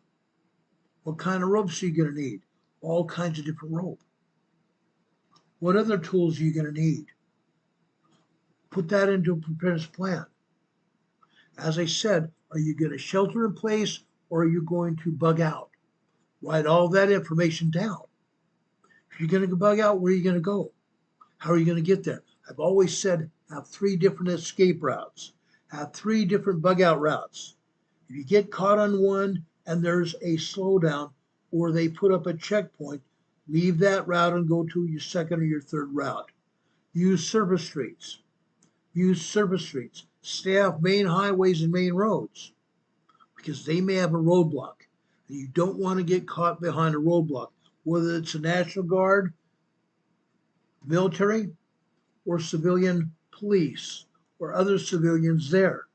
What kind of ropes are you going to need? All kinds of different rope. What other tools are you going to need? Put that into a preparedness plan. As I said, are you going to shelter in place or are you going to bug out? Write all that information down. If you're going to bug out, where are you going to go? How are you going to get there? I've always said have 3 different escape routes. Have 3 different bug out routes. If you get caught on one and there's a slowdown or they put up a checkpoint, leave that route and go to your second or your third route. Use surface streets. Stay off main highways and main roads because they may have a roadblock. And you don't want to get caught behind a roadblock, whether it's a National Guard, military, or civilian police or other civilians there.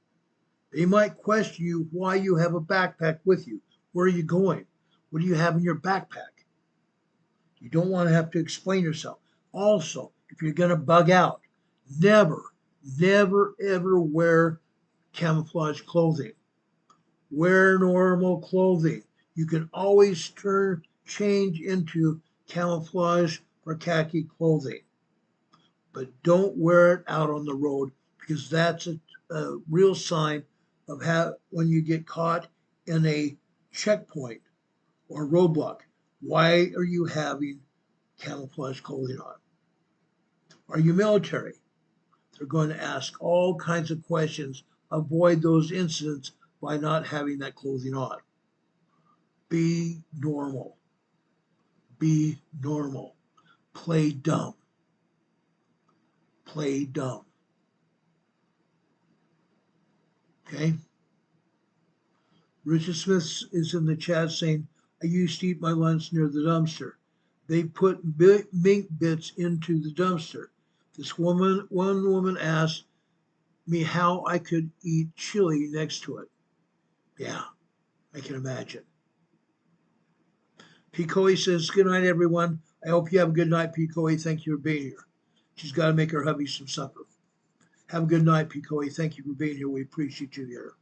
They might question you why you have a backpack with you. Where are you going? What do you have in your backpack? You don't want to have to explain yourself. Also, if you're going to bug out, never, never, ever wear camouflage clothing. Wear normal clothing. You can always change into camouflage or khaki clothing, but don't wear it out on the road, because that's a real sign of how when you get caught in a checkpoint or roadblock. Why are you having camouflage clothing on? Are you military? They're going to ask all kinds of questions. Avoid those incidents by not having that clothing on. Be normal. Be normal. Play dumb. Play dumb. Okay? Richard Smith is in the chat saying, I used to eat my lunch near the dumpster. They put mink bits into the dumpster. One woman asked me how I could eat chili next to it. Yeah, I can imagine. Picoy says, good night, everyone. I hope you have a good night, Picoy. Thank you for being here. She's got to make her hubby some supper. Have a good night, Picoy. Thank you for being here. We appreciate you here.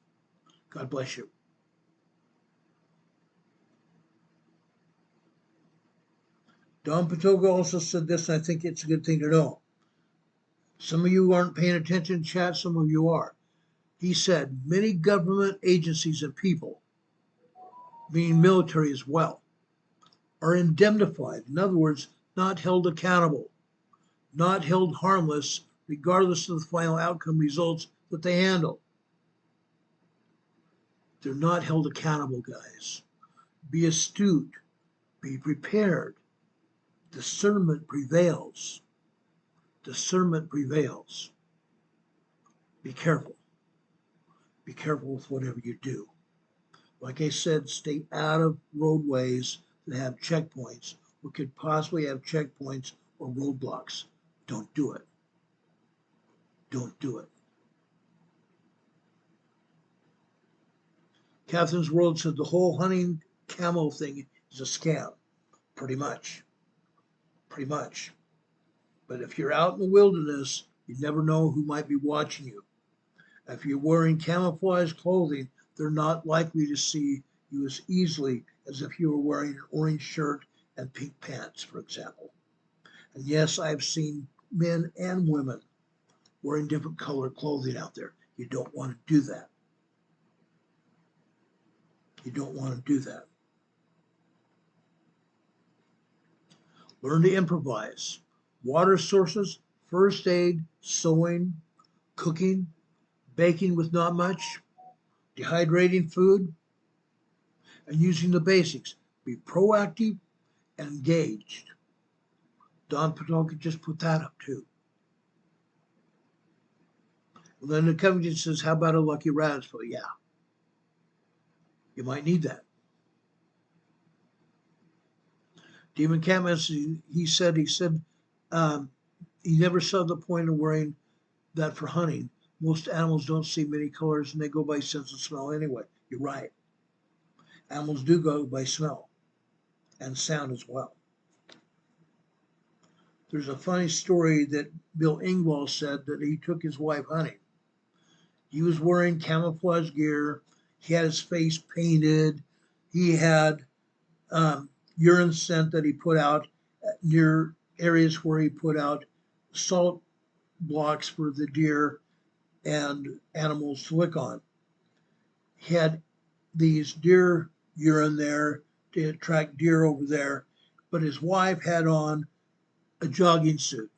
God bless you. Don Patoga also said this, and I think it's a good thing to know. Some of you aren't paying attention in chat, some of you are. He said, many government agencies and people, meaning military as well, are indemnified. In other words, not held accountable, not held harmless, regardless of the final outcome results that they handle. They're not held accountable, guys. Be astute. Be prepared. Discernment prevails. Discernment prevails. Be careful. Be careful with whatever you do. Like I said, stay out of roadways that have checkpoints or could possibly have checkpoints or roadblocks. Don't do it. Don't do it. Catherine's World said the whole hunting camo thing is a scam. Pretty much. Pretty much. But if you're out in the wilderness, you never know who might be watching you. If you're wearing camouflage clothing, they're not likely to see you as easily as if you were wearing an orange shirt and pink pants, for example. And yes, I've seen men and women wearing different colored clothing out there. You don't want to do that. You don't want to do that. Learn to improvise. Water sources, first aid, sewing, cooking, baking with not much, dehydrating food, and using the basics. Be proactive and engaged. Don Patoka just put that up too. Linda Covington says, how about a lucky raspberry? Yeah. You might need that. Demon Catman, he said he never saw the point of wearing that for hunting. Most animals don't see many colors and they go by sense of smell anyway. You're right. Animals do go by smell and sound as well. There's a funny story that Bill Engvall said that he took his wife hunting. He was wearing camouflage gear. He had his face painted. He had urine scent that he put out near areas where he put out salt blocks for the deer and animals to lick on. He had these deer urine there to attract deer over there, but his wife had on a jogging suit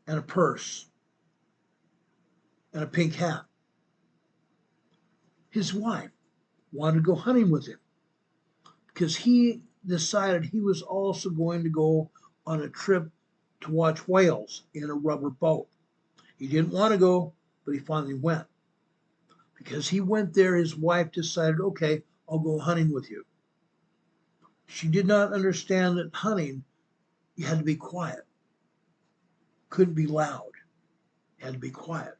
and a purse and a pink hat. His wife wanted to go hunting with him because he decided he was also going to go on a trip to watch whales in a rubber boat. He didn't want to go, but he finally went. Because he went there, his wife decided, okay, I'll go hunting with you. She did not understand that hunting, you had to be quiet. Couldn't be loud. You had to be quiet.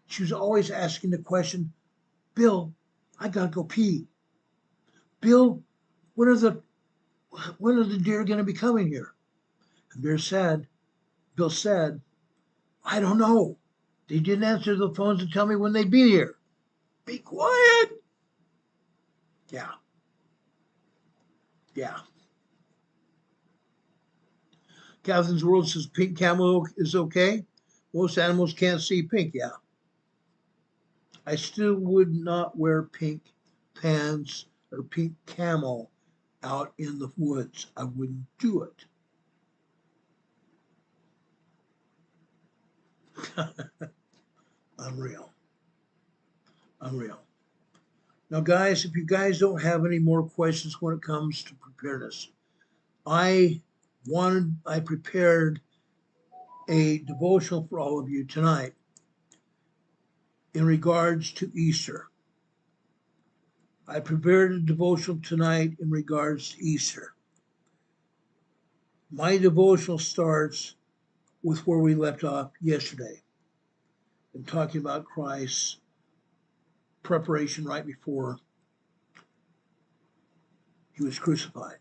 She was always asking the question, Bill, I gotta go pee. Bill, what are the when are the deer going to be coming here? And Bill said, I don't know. They didn't answer the phones to tell me when they'd be here. Be quiet. Yeah. Catherine's World says pink camo is okay. Most animals can't see pink. Yeah. I still would not wear pink pants or pink camo out in the woods. I wouldn't do it. Unreal. Now, guys, if you guys don't have any more questions when it comes to preparedness, I prepared a devotional for all of you tonight in regards to Easter. I prepared a devotional tonight in regards to Easter. My devotional starts with where we left off yesterday and talking about Christ's preparation right before he was crucified.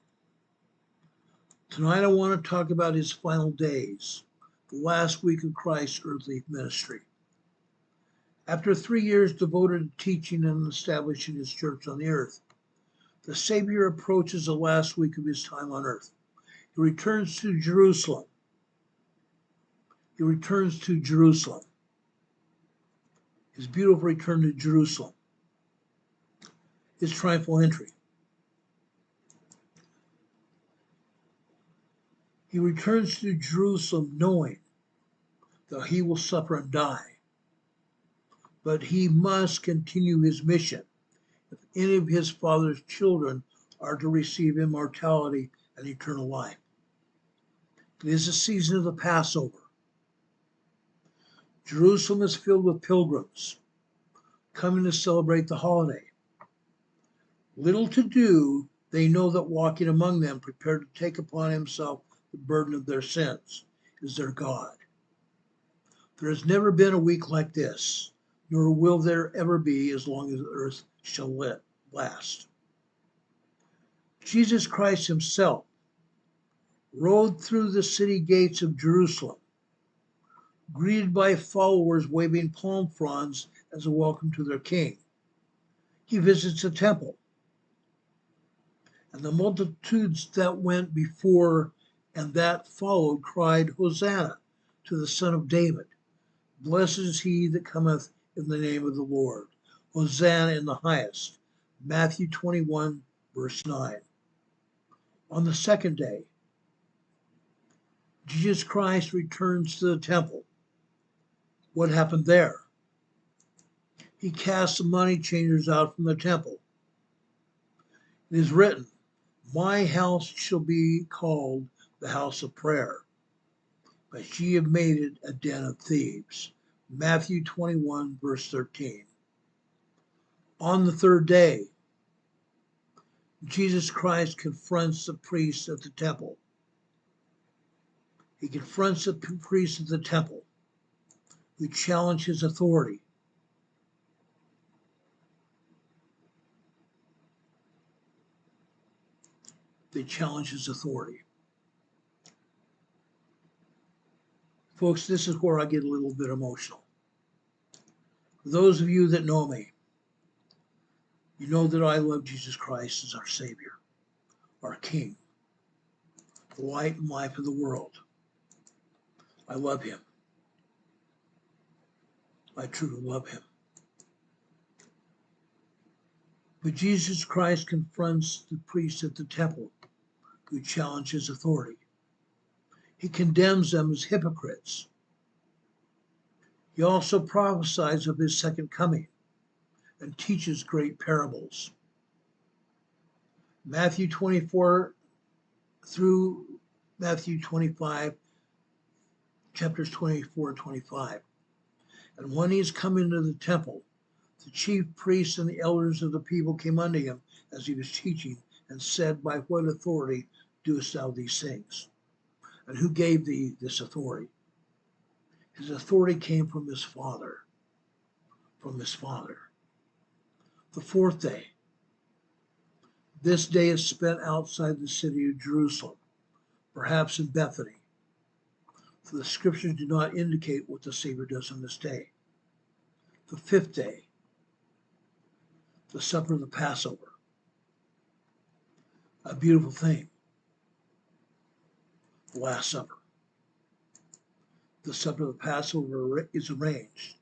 Tonight I want to talk about his final days, the last week of Christ's earthly ministry. After 3 years devoted to teaching and establishing his church on the earth, the Savior approaches the last week of his time on earth. He returns to Jerusalem. His beautiful return to Jerusalem. His triumphal entry. He returns to Jerusalem knowing that he will suffer and die. But he must continue his mission if any of his Father's children are to receive immortality and eternal life. It is the season of the Passover. Jerusalem is filled with pilgrims coming to celebrate the holiday. Little to do, they know that walking among them, prepared to take upon himself the burden of their sins, is their God. There has never been a week like this, nor will there ever be as long as the earth shall last. Jesus Christ himself rode through the city gates of Jerusalem, greeted by followers waving palm fronds as a welcome to their king. He visits the temple, and the multitudes that went before and that followed cried, Hosanna to the Son of David. Blessed is he that cometh in the name of the Lord. Hosanna in the highest. Matthew 21, verse 9. On the second day, Jesus Christ returns to the temple. What happened there? He cast the money changers out from the temple. It is written, my house shall be called the house of prayer, but ye have made it a den of thieves. Matthew 21, verse 13. On the third day, Jesus Christ confronts the priests at the temple. He confronts the priests at the temple who challenge his authority. They challenge his authority. Folks, this is where I get a little bit emotional. For those of you that know me, you know that I love Jesus Christ as our Savior, our King, the light and life of the world. I love him. I truly love him. But Jesus Christ confronts the priests at the temple who challenge his authority. He condemns them as hypocrites. He also prophesies of his second coming and teaches great parables. Matthew 24 through Matthew 25, chapters 24 and 25. And when he is come into the temple, the chief priests and the elders of the people came unto him as he was teaching, and said, by what authority doest thou these things? And who gave thee this authority? His authority came from his Father. From his Father. The fourth day, This day is spent outside the city of Jerusalem, perhaps in Bethany, for the scriptures do not indicate what the Savior does on this day. The fifth day, the supper of the Passover. A beautiful thing. The Last Supper. The supper of the Passover is arranged.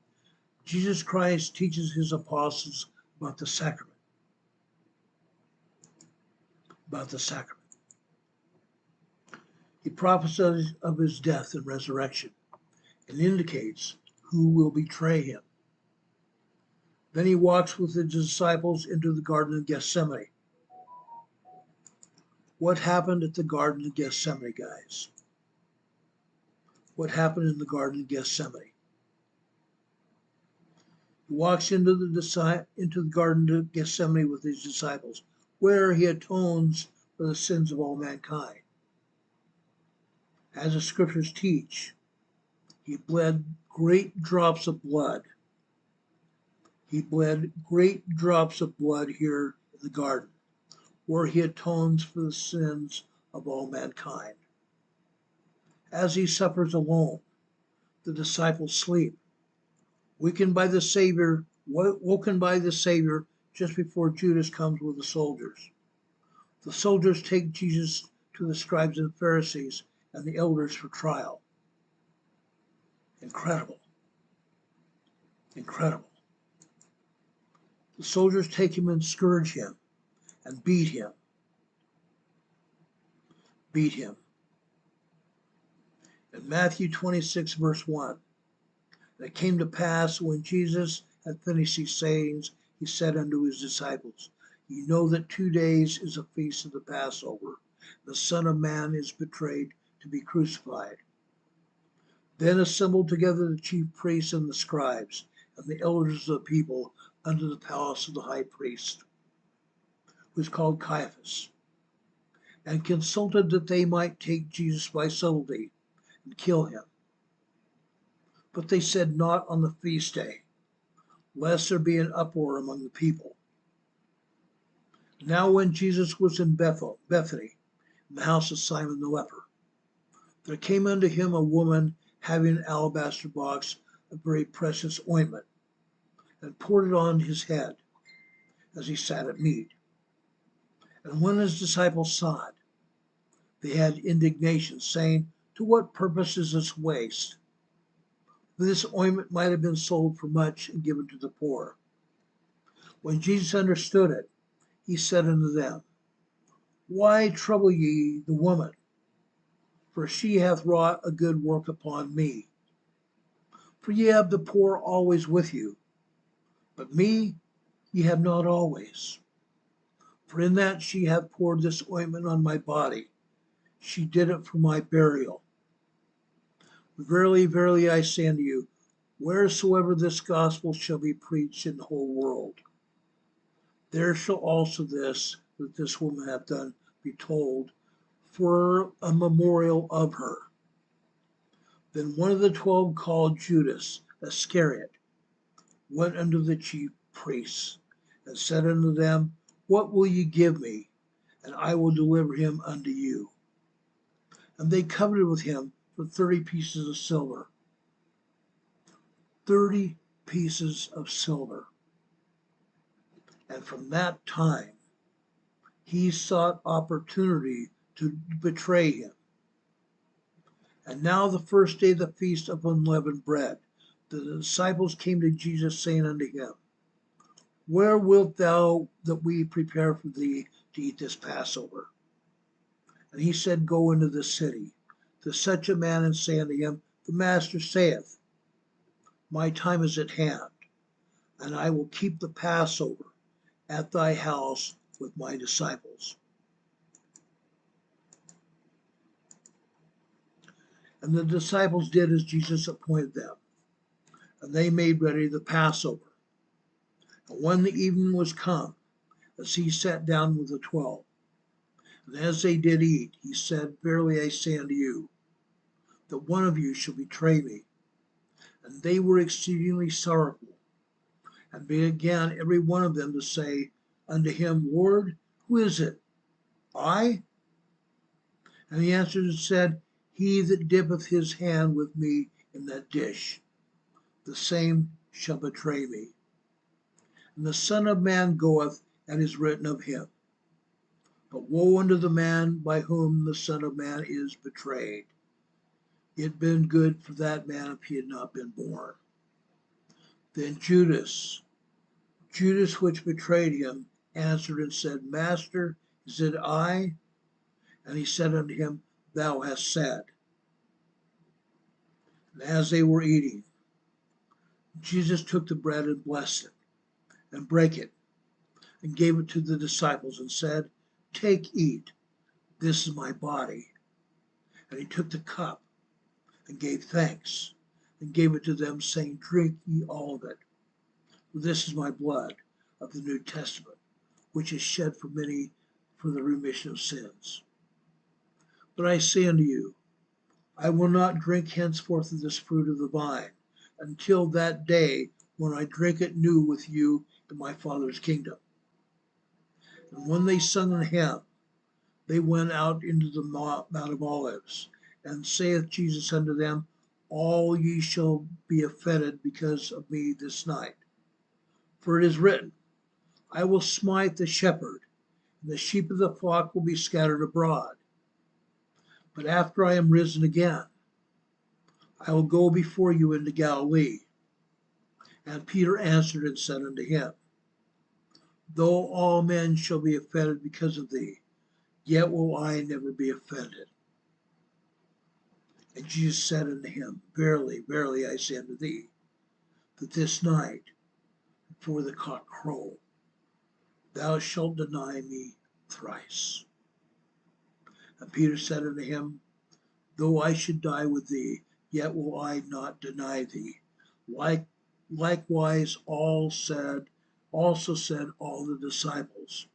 Jesus Christ teaches his apostles about the sacrament. About the sacrament. He prophesies of his death and resurrection and indicates who will betray him. Then he walks with the disciples into the Garden of Gethsemane. What happened at the Garden of Gethsemane, guys? What happened in the Garden of Gethsemane? He walks into the Garden of Gethsemane with his disciples, where he atones for the sins of all mankind. As the scriptures teach, he bled great drops of blood. He bled great drops of blood here in the garden, where he atones for the sins of all mankind. As he suffers alone, the disciples sleep, woken by the Savior just before Judas comes with the soldiers. The soldiers take Jesus to the scribes and Pharisees and the elders for trial. Incredible. Incredible. The soldiers take him and scourge him and beat him. Beat him. In Matthew 26, verse 1, it came to pass when Jesus had finished these sayings, he said unto his disciples, "You know that 2 days is a feast of the Passover. The Son of Man is betrayed to be crucified." Then assembled together the chief priests and the scribes and the elders of the people unto the palace of the high priest, who is called Caiaphas, and consulted that they might take Jesus by subtlety and kill him. But they said not on the feast day, lest there be an uproar among the people. Now when Jesus was in Bethany, in the house of Simon the leper, there came unto him a woman having an alabaster box of very precious ointment, and poured it on his head as he sat at meat. And when his disciples saw it, they had indignation, saying, "To what purpose is this waste? This ointment might have been sold for much and given to the poor." When Jesus understood it, he said unto them, "Why trouble ye the woman? For she hath wrought a good work upon me. For ye have the poor always with you, but me ye have not always. For in that she hath poured this ointment on my body, she did it for my burial. Verily, verily, I say unto you, wheresoever this gospel shall be preached in the whole world, there shall also this that this woman hath done be told for a memorial of her." Then one of the 12, called Judas Iscariot, went unto the chief priests, and said unto them, "What will ye give me, and I will deliver him unto you?" And they covenanted with him for 30 pieces of silver. 30 pieces of silver. And from that time, he sought opportunity to betray him. And now the first day of the feast of unleavened bread, the disciples came to Jesus, saying unto him, "Where wilt thou that we prepare for thee to eat this Passover?" And he said, "Go into the city to such a man, and say unto him, The Master saith, My time is at hand, and I will keep the Passover at thy house with my disciples." And the disciples did as Jesus appointed them, and they made ready the Passover. And when the evening was come, as he sat down with the 12, and as they did eat, he said, "Verily I say unto you, that one of you shall betray me." And they were exceedingly sorrowful, and began every one of them to say unto him, "Lord, Who is it? I? And he answered and said, He that dippeth his hand with me in that dish, the same shall betray me. And the Son of Man goeth, and is written of him. But woe unto the man by whom the Son of Man is betrayed. It had been good for that man if he had not been born. Then Judas which betrayed him, answered and said, Master, is it I? And he said unto him, Thou hast said. And as they were eating, Jesus took the bread and blessed it, and brake it, and gave it to the disciples, and said, Take, eat, this is my body. And he took the cup, and gave thanks, and gave it to them, saying, Drink ye all of it. For this is my blood of the New Testament, which is shed for many for the remission of sins. But I say unto you, I will not drink henceforth of this fruit of the vine, until that day when I drink it new with you in my Father's kingdom. And when they sung an hymn, they went out into the Mount of Olives. And saith Jesus unto them, All ye shall be offended because of me this night. For it is written, I will smite the shepherd, and the sheep of the flock will be scattered abroad. But after I am risen again, I will go before you into Galilee. And Peter answered and said unto him, Though all men shall be offended because of thee, yet will I never be offended. And Jesus said unto him, Verily, verily, I say unto thee, that this night, before the cock crow, thou shalt deny me thrice. And Peter said unto him, Though I should die with thee, yet will I not deny thee. Likewise also said all the disciples.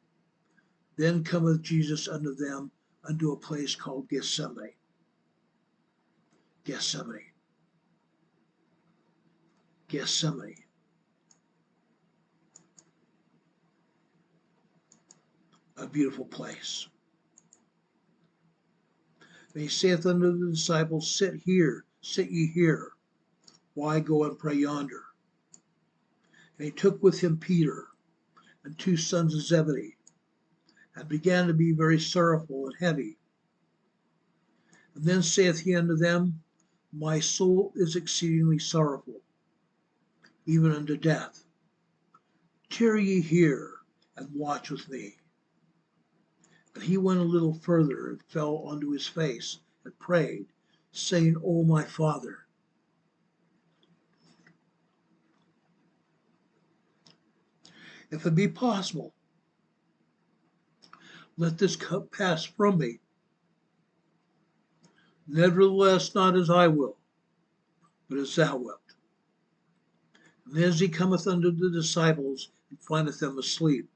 Then cometh Jesus unto them unto a place called Gethsemane. A beautiful place. And he saith unto the disciples, sit ye here, while I go and pray yonder. And he took with him Peter and 2 sons of Zebedee, and began to be very sorrowful and heavy. And then saith he unto them, My soul is exceedingly sorrowful, even unto death. Tarry ye here, and watch with me. And he went a little further, and fell onto his face, and prayed, saying, O my Father, if it be possible, let this cup pass from me. Nevertheless, not as I will, but as thou wilt. And as he cometh unto the disciples, and findeth them asleep,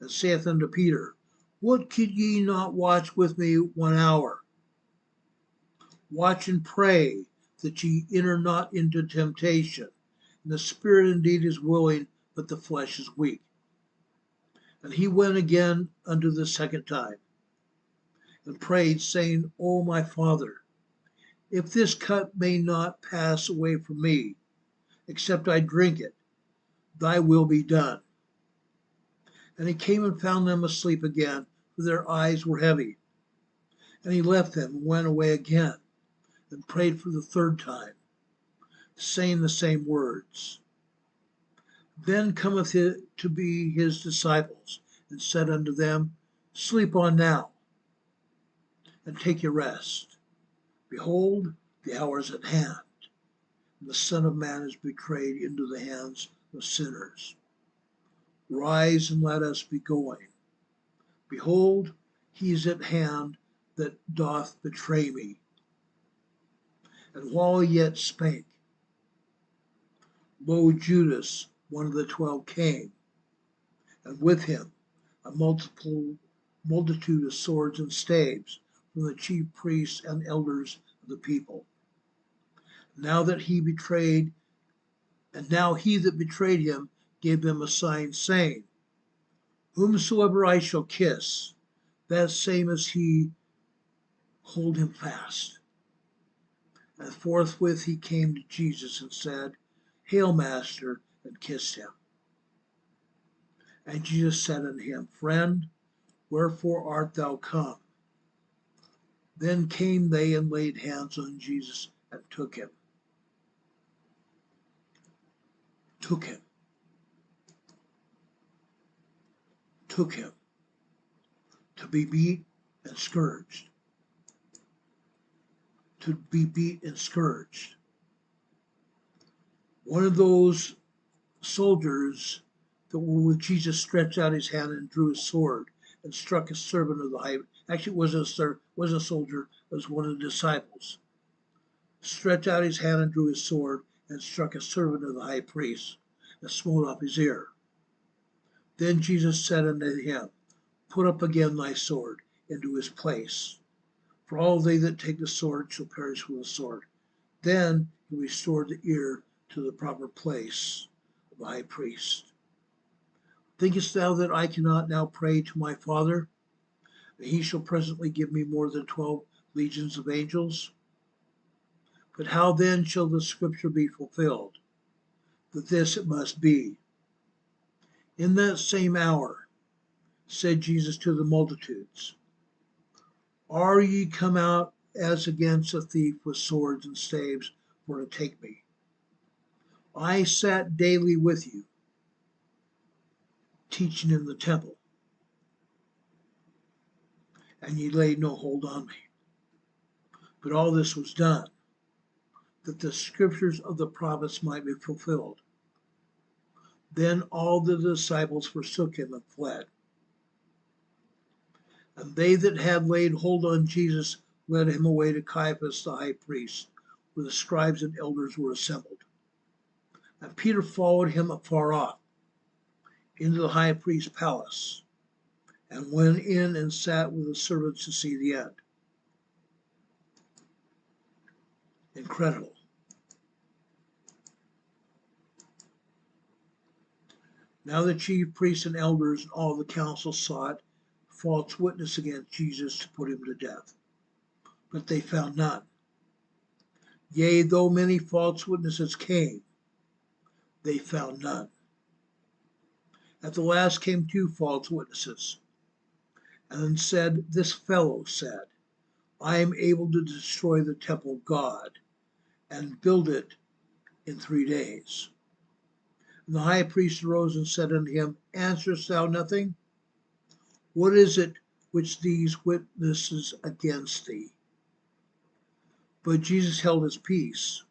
and saith unto Peter, What could ye not watch with me 1 hour? Watch and pray, that ye enter not into temptation. And the spirit indeed is willing, but the flesh is weak. And he went again unto the second time, and prayed, saying, O my Father, if this cup may not pass away from me, except I drink it, thy will be done. And he came and found them asleep again, for their eyes were heavy. And he left them and went away again, and prayed for the 3rd time, saying the same words. Then cometh it to be his disciples, and said unto them, Sleep on now, and take your rest. Behold, the hour is at hand, and the Son of Man is betrayed into the hands of sinners. Rise and let us be going. Behold, he is at hand that doth betray me. And while he yet spake, lo, Judas, one of the 12, came, and with him a multitude of swords and staves from the chief priests and elders of the people. Now he that betrayed him gave them a sign, saying, Whomsoever I shall kiss, that same as he, hold him fast. And forthwith he came to Jesus and said, Hail, Master, and kissed him. And Jesus said unto him, Friend, wherefore art thou come? Then came they and laid hands on Jesus and took him. Took him to be beat and scourged. To be beat and scourged. One of those soldiers that were with Jesus stretched out his hand and drew his sword and struck a servant of the high. Actually, it wasn't a soldier, it was one of the disciples. Stretched out his hand and drew his sword and struck a servant of the high priest and smote off his ear. Then Jesus said unto him, Put up again thy sword into his place. For all they that take the sword shall perish with the sword. Then he restored the ear to the proper place of the high priest. Thinkest thou that I cannot now pray to my Father, that he shall presently give me more than 12 legions of angels? But how then shall the scripture be fulfilled, that this it must be? In that same hour said Jesus to the multitudes, Are ye come out as against a thief with swords and staves for to take me? I sat daily with you, teaching in the temple, and ye laid no hold on me. But all this was done, that the scriptures of the prophets might be fulfilled. Then all the disciples forsook him and fled. And they that had laid hold on Jesus led him away to Caiaphas the high priest, where the scribes and elders were assembled. And Peter followed him afar off into the high priest's palace, and went in and sat with the servants to see the end. Incredible. Now the chief priests and elders and all the council sought false witness against Jesus to put him to death. But they found none. Yea, though many false witnesses came, they found none. At the last came 2 false witnesses, and said, This fellow said, I am able to destroy the temple of God and build it in 3 days. And the high priest arose and said unto him, Answerest thou nothing? What is it which these witnesses against thee? But Jesus held his peace.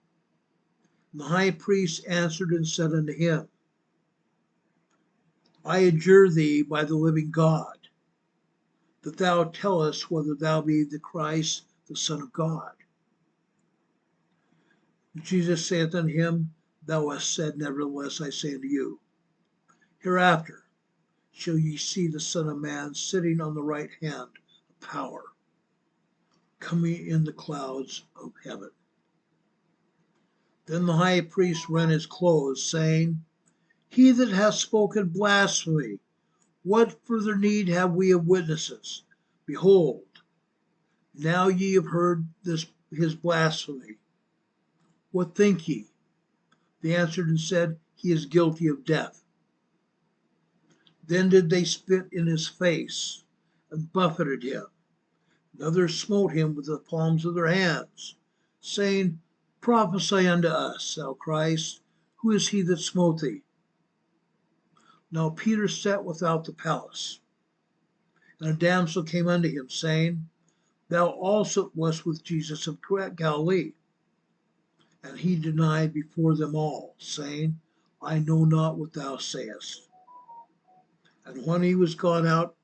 And the high priest answered and said unto him, I adjure thee by the living God, that thou tell us whether thou be the Christ, the Son of God. And Jesus saith unto him, Thou hast said, nevertheless I say unto you, hereafter shall ye see the Son of Man sitting on the right hand of power, coming in the clouds of heaven. Then the high priest rent his clothes, saying, He that hath spoken blasphemy, what further need have we of witnesses? Behold, now ye have heard his blasphemy. What think ye? They answered and said, He is guilty of death. Then did they spit in his face, and buffeted him. And others smote him with the palms of their hands, saying, Prophesy unto us, thou Christ, who is he that smote thee? Now Peter sat without the palace, and a damsel came unto him, saying, Thou also wast with Jesus of Galilee. And he denied before them all, saying, I know not what thou sayest. And when he was gone out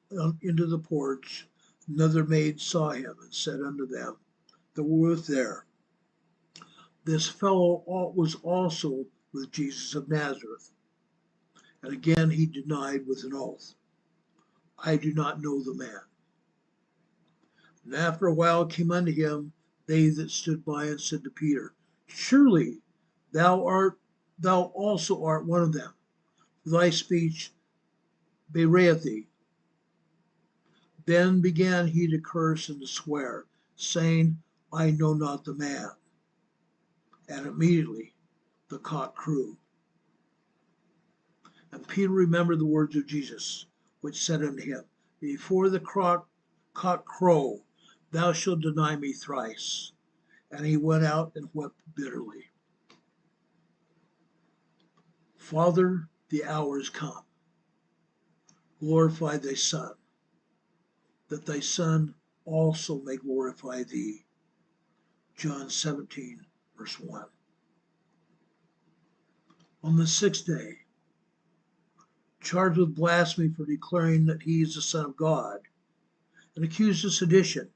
into the porch, another maid saw him, and said unto them that were there, This fellow was also with Jesus of Nazareth. And again he denied with an oath, I do not know the man. And after a while came unto him they that stood by, and said to Peter, Surely thou also art one of them. Thy speech bewrayeth thee. Then began he to curse and to swear, saying, I know not the man. And immediately the cock crew. And Peter remembered the words of Jesus, which said unto him, Before the cock crow, thou shalt deny me thrice. And he went out and wept bitterly. Father, the hour is come. Glorify thy Son, that thy Son also may glorify thee. John 17, verse 1. On the sixth day, charged with blasphemy for declaring that he is the Son of God, and accused of sedition,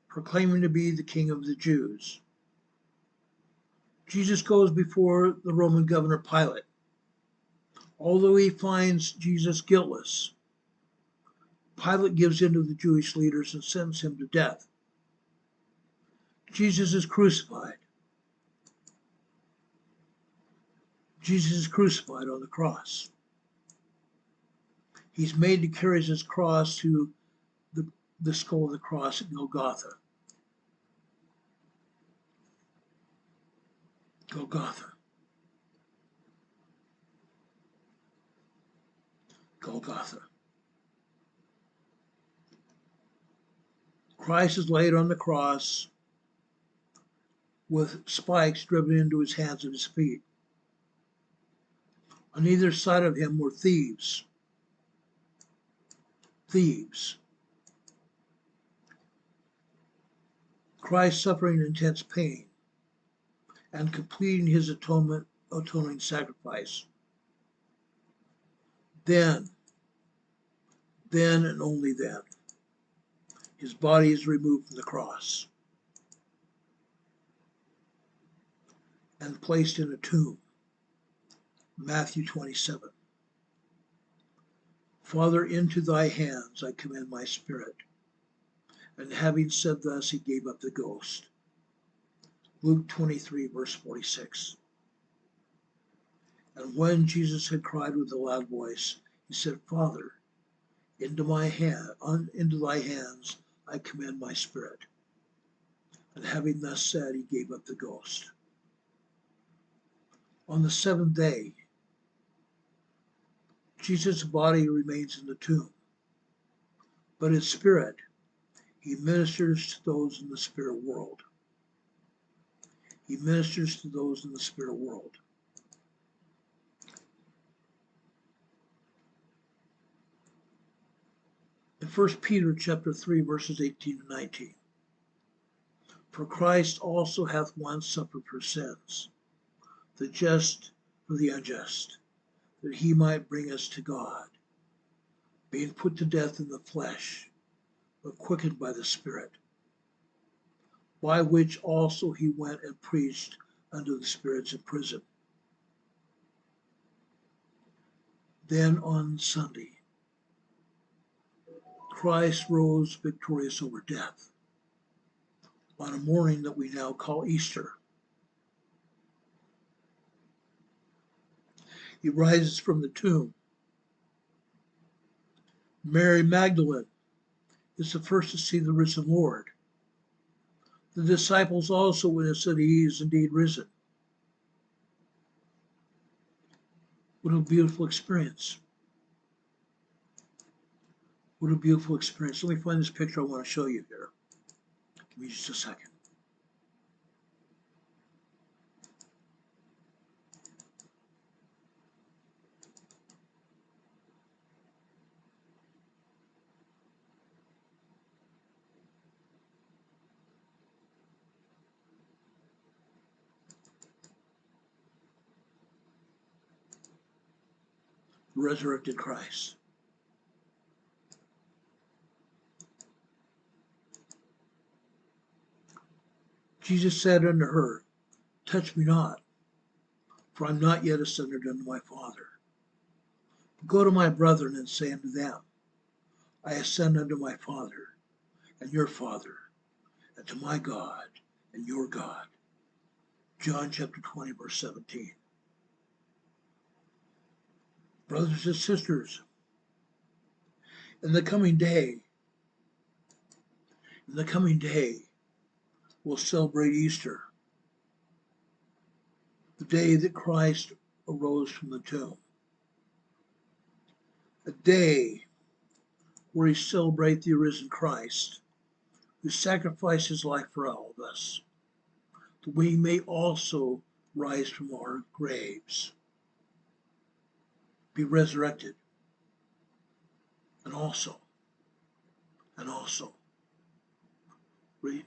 proclaiming to be the King of the Jews. Jesus goes before the Roman governor Pilate. Although he finds Jesus guiltless, Pilate gives in to the Jewish leaders and sentences him to death. Jesus is crucified. Jesus is crucified on the cross. He's made to carry his cross to the skull of the cross at Golgotha. Golgotha. Golgotha. Christ is laid on the cross with spikes driven into his hands and his feet. On either side of him were thieves. Thieves. Christ suffering intense pain and completing his atoning sacrifice. Then and only then, his body is removed from the cross and placed in a tomb. Matthew 27. Father, into thy hands I commend my spirit. And having said thus, he gave up the ghost. Luke 23, verse 46. And when Jesus had cried with a loud voice, he said, Father, into thy hands I commend my spirit. And having thus said, he gave up the ghost. On the seventh day, Jesus' body remains in the tomb, but his spirit, he ministers to those in the spirit world. He ministers to those in the spirit world. In 1 Peter chapter 3, verses 18 and 19. For Christ also hath once suffered for sins, the just for the unjust, that he might bring us to God, being put to death in the flesh, but quickened by the Spirit, by which also he went and preached unto the spirits in prison. Then on Sunday, Christ rose victorious over death on a morning that we now call Easter. He rises from the tomb. Mary Magdalene is the first to see the risen Lord. The disciples also witness that he is indeed risen. What a beautiful experience. What a beautiful experience. Let me find this picture I want to show you here. Give me just a second. Resurrected Christ. Jesus said unto her, Touch me not, for I am not yet ascended unto my Father. Go to my brethren and say unto them, I ascend unto my Father and your Father, and to my God and your God. John chapter 20, verse 17. Brothers and sisters, in the coming day, In the coming day, we'll celebrate Easter, the day that Christ arose from the tomb. A day where we celebrate the arisen Christ, who sacrificed his life for all of us, that we may also rise from our graves, be resurrected, and also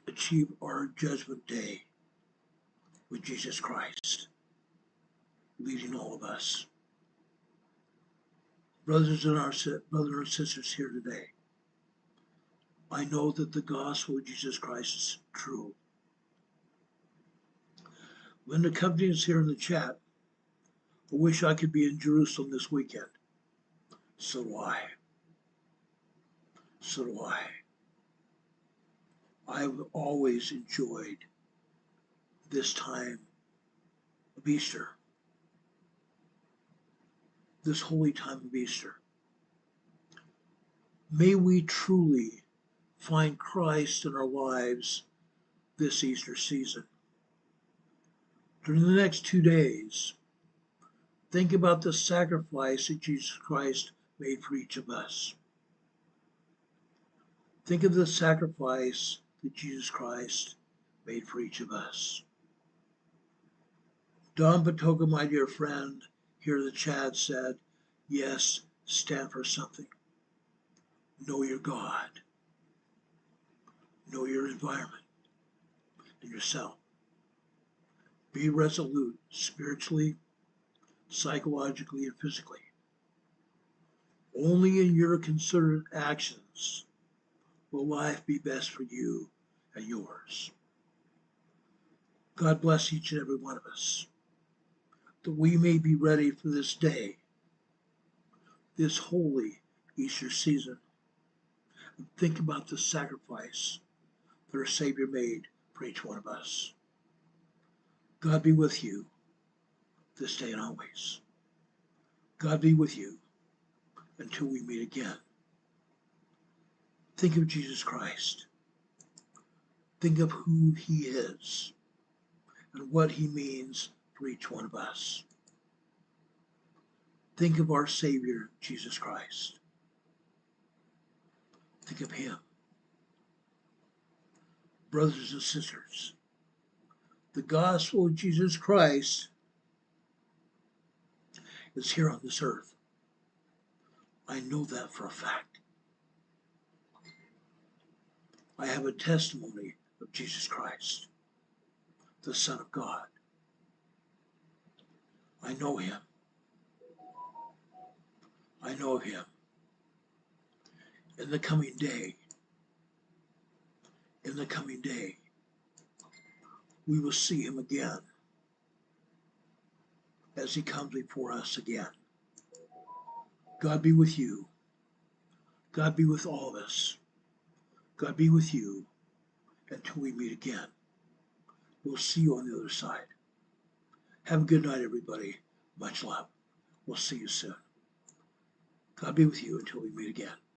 achieve our judgment day with Jesus Christ, leading all of us. Brothers and sisters here today, I know that the gospel of Jesus Christ is true. Linda Company is here in the chat. I wish I could be in Jerusalem this weekend. So do I. So do I. I've always enjoyed this time of Easter, this holy time of Easter. May we truly find Christ in our lives this Easter season. During the next 2 days, think about the sacrifice that Jesus Christ made for each of us. Think of the sacrifice that Jesus Christ made for each of us. Don Patoka, my dear friend, here in the chat said, yes, stand for something. Know your God. Know your environment and yourself. Be resolute spiritually, psychologically, and physically. Only in your concerted actions will life be best for you and yours. God bless each and every one of us, that we may be ready for this day, this holy Easter season, and think about the sacrifice that our Savior made for each one of us. God be with you this day and always. God be with you until we meet again. Think of Jesus Christ. Think of who he is and what he means for each one of us. Think of our Savior, Jesus Christ. Think of him. Brothers and sisters, the gospel of Jesus Christ is here on this earth. I know that for a fact. I have a testimony of Jesus Christ, the Son of God. I know him. I know of him. In the coming day, we will see him again as he comes before us again. God be with you. God be with all of us. God be with you until we meet again. We'll see you on the other side. Have a good night, everybody. Much love. We'll see you soon. God be with you until we meet again.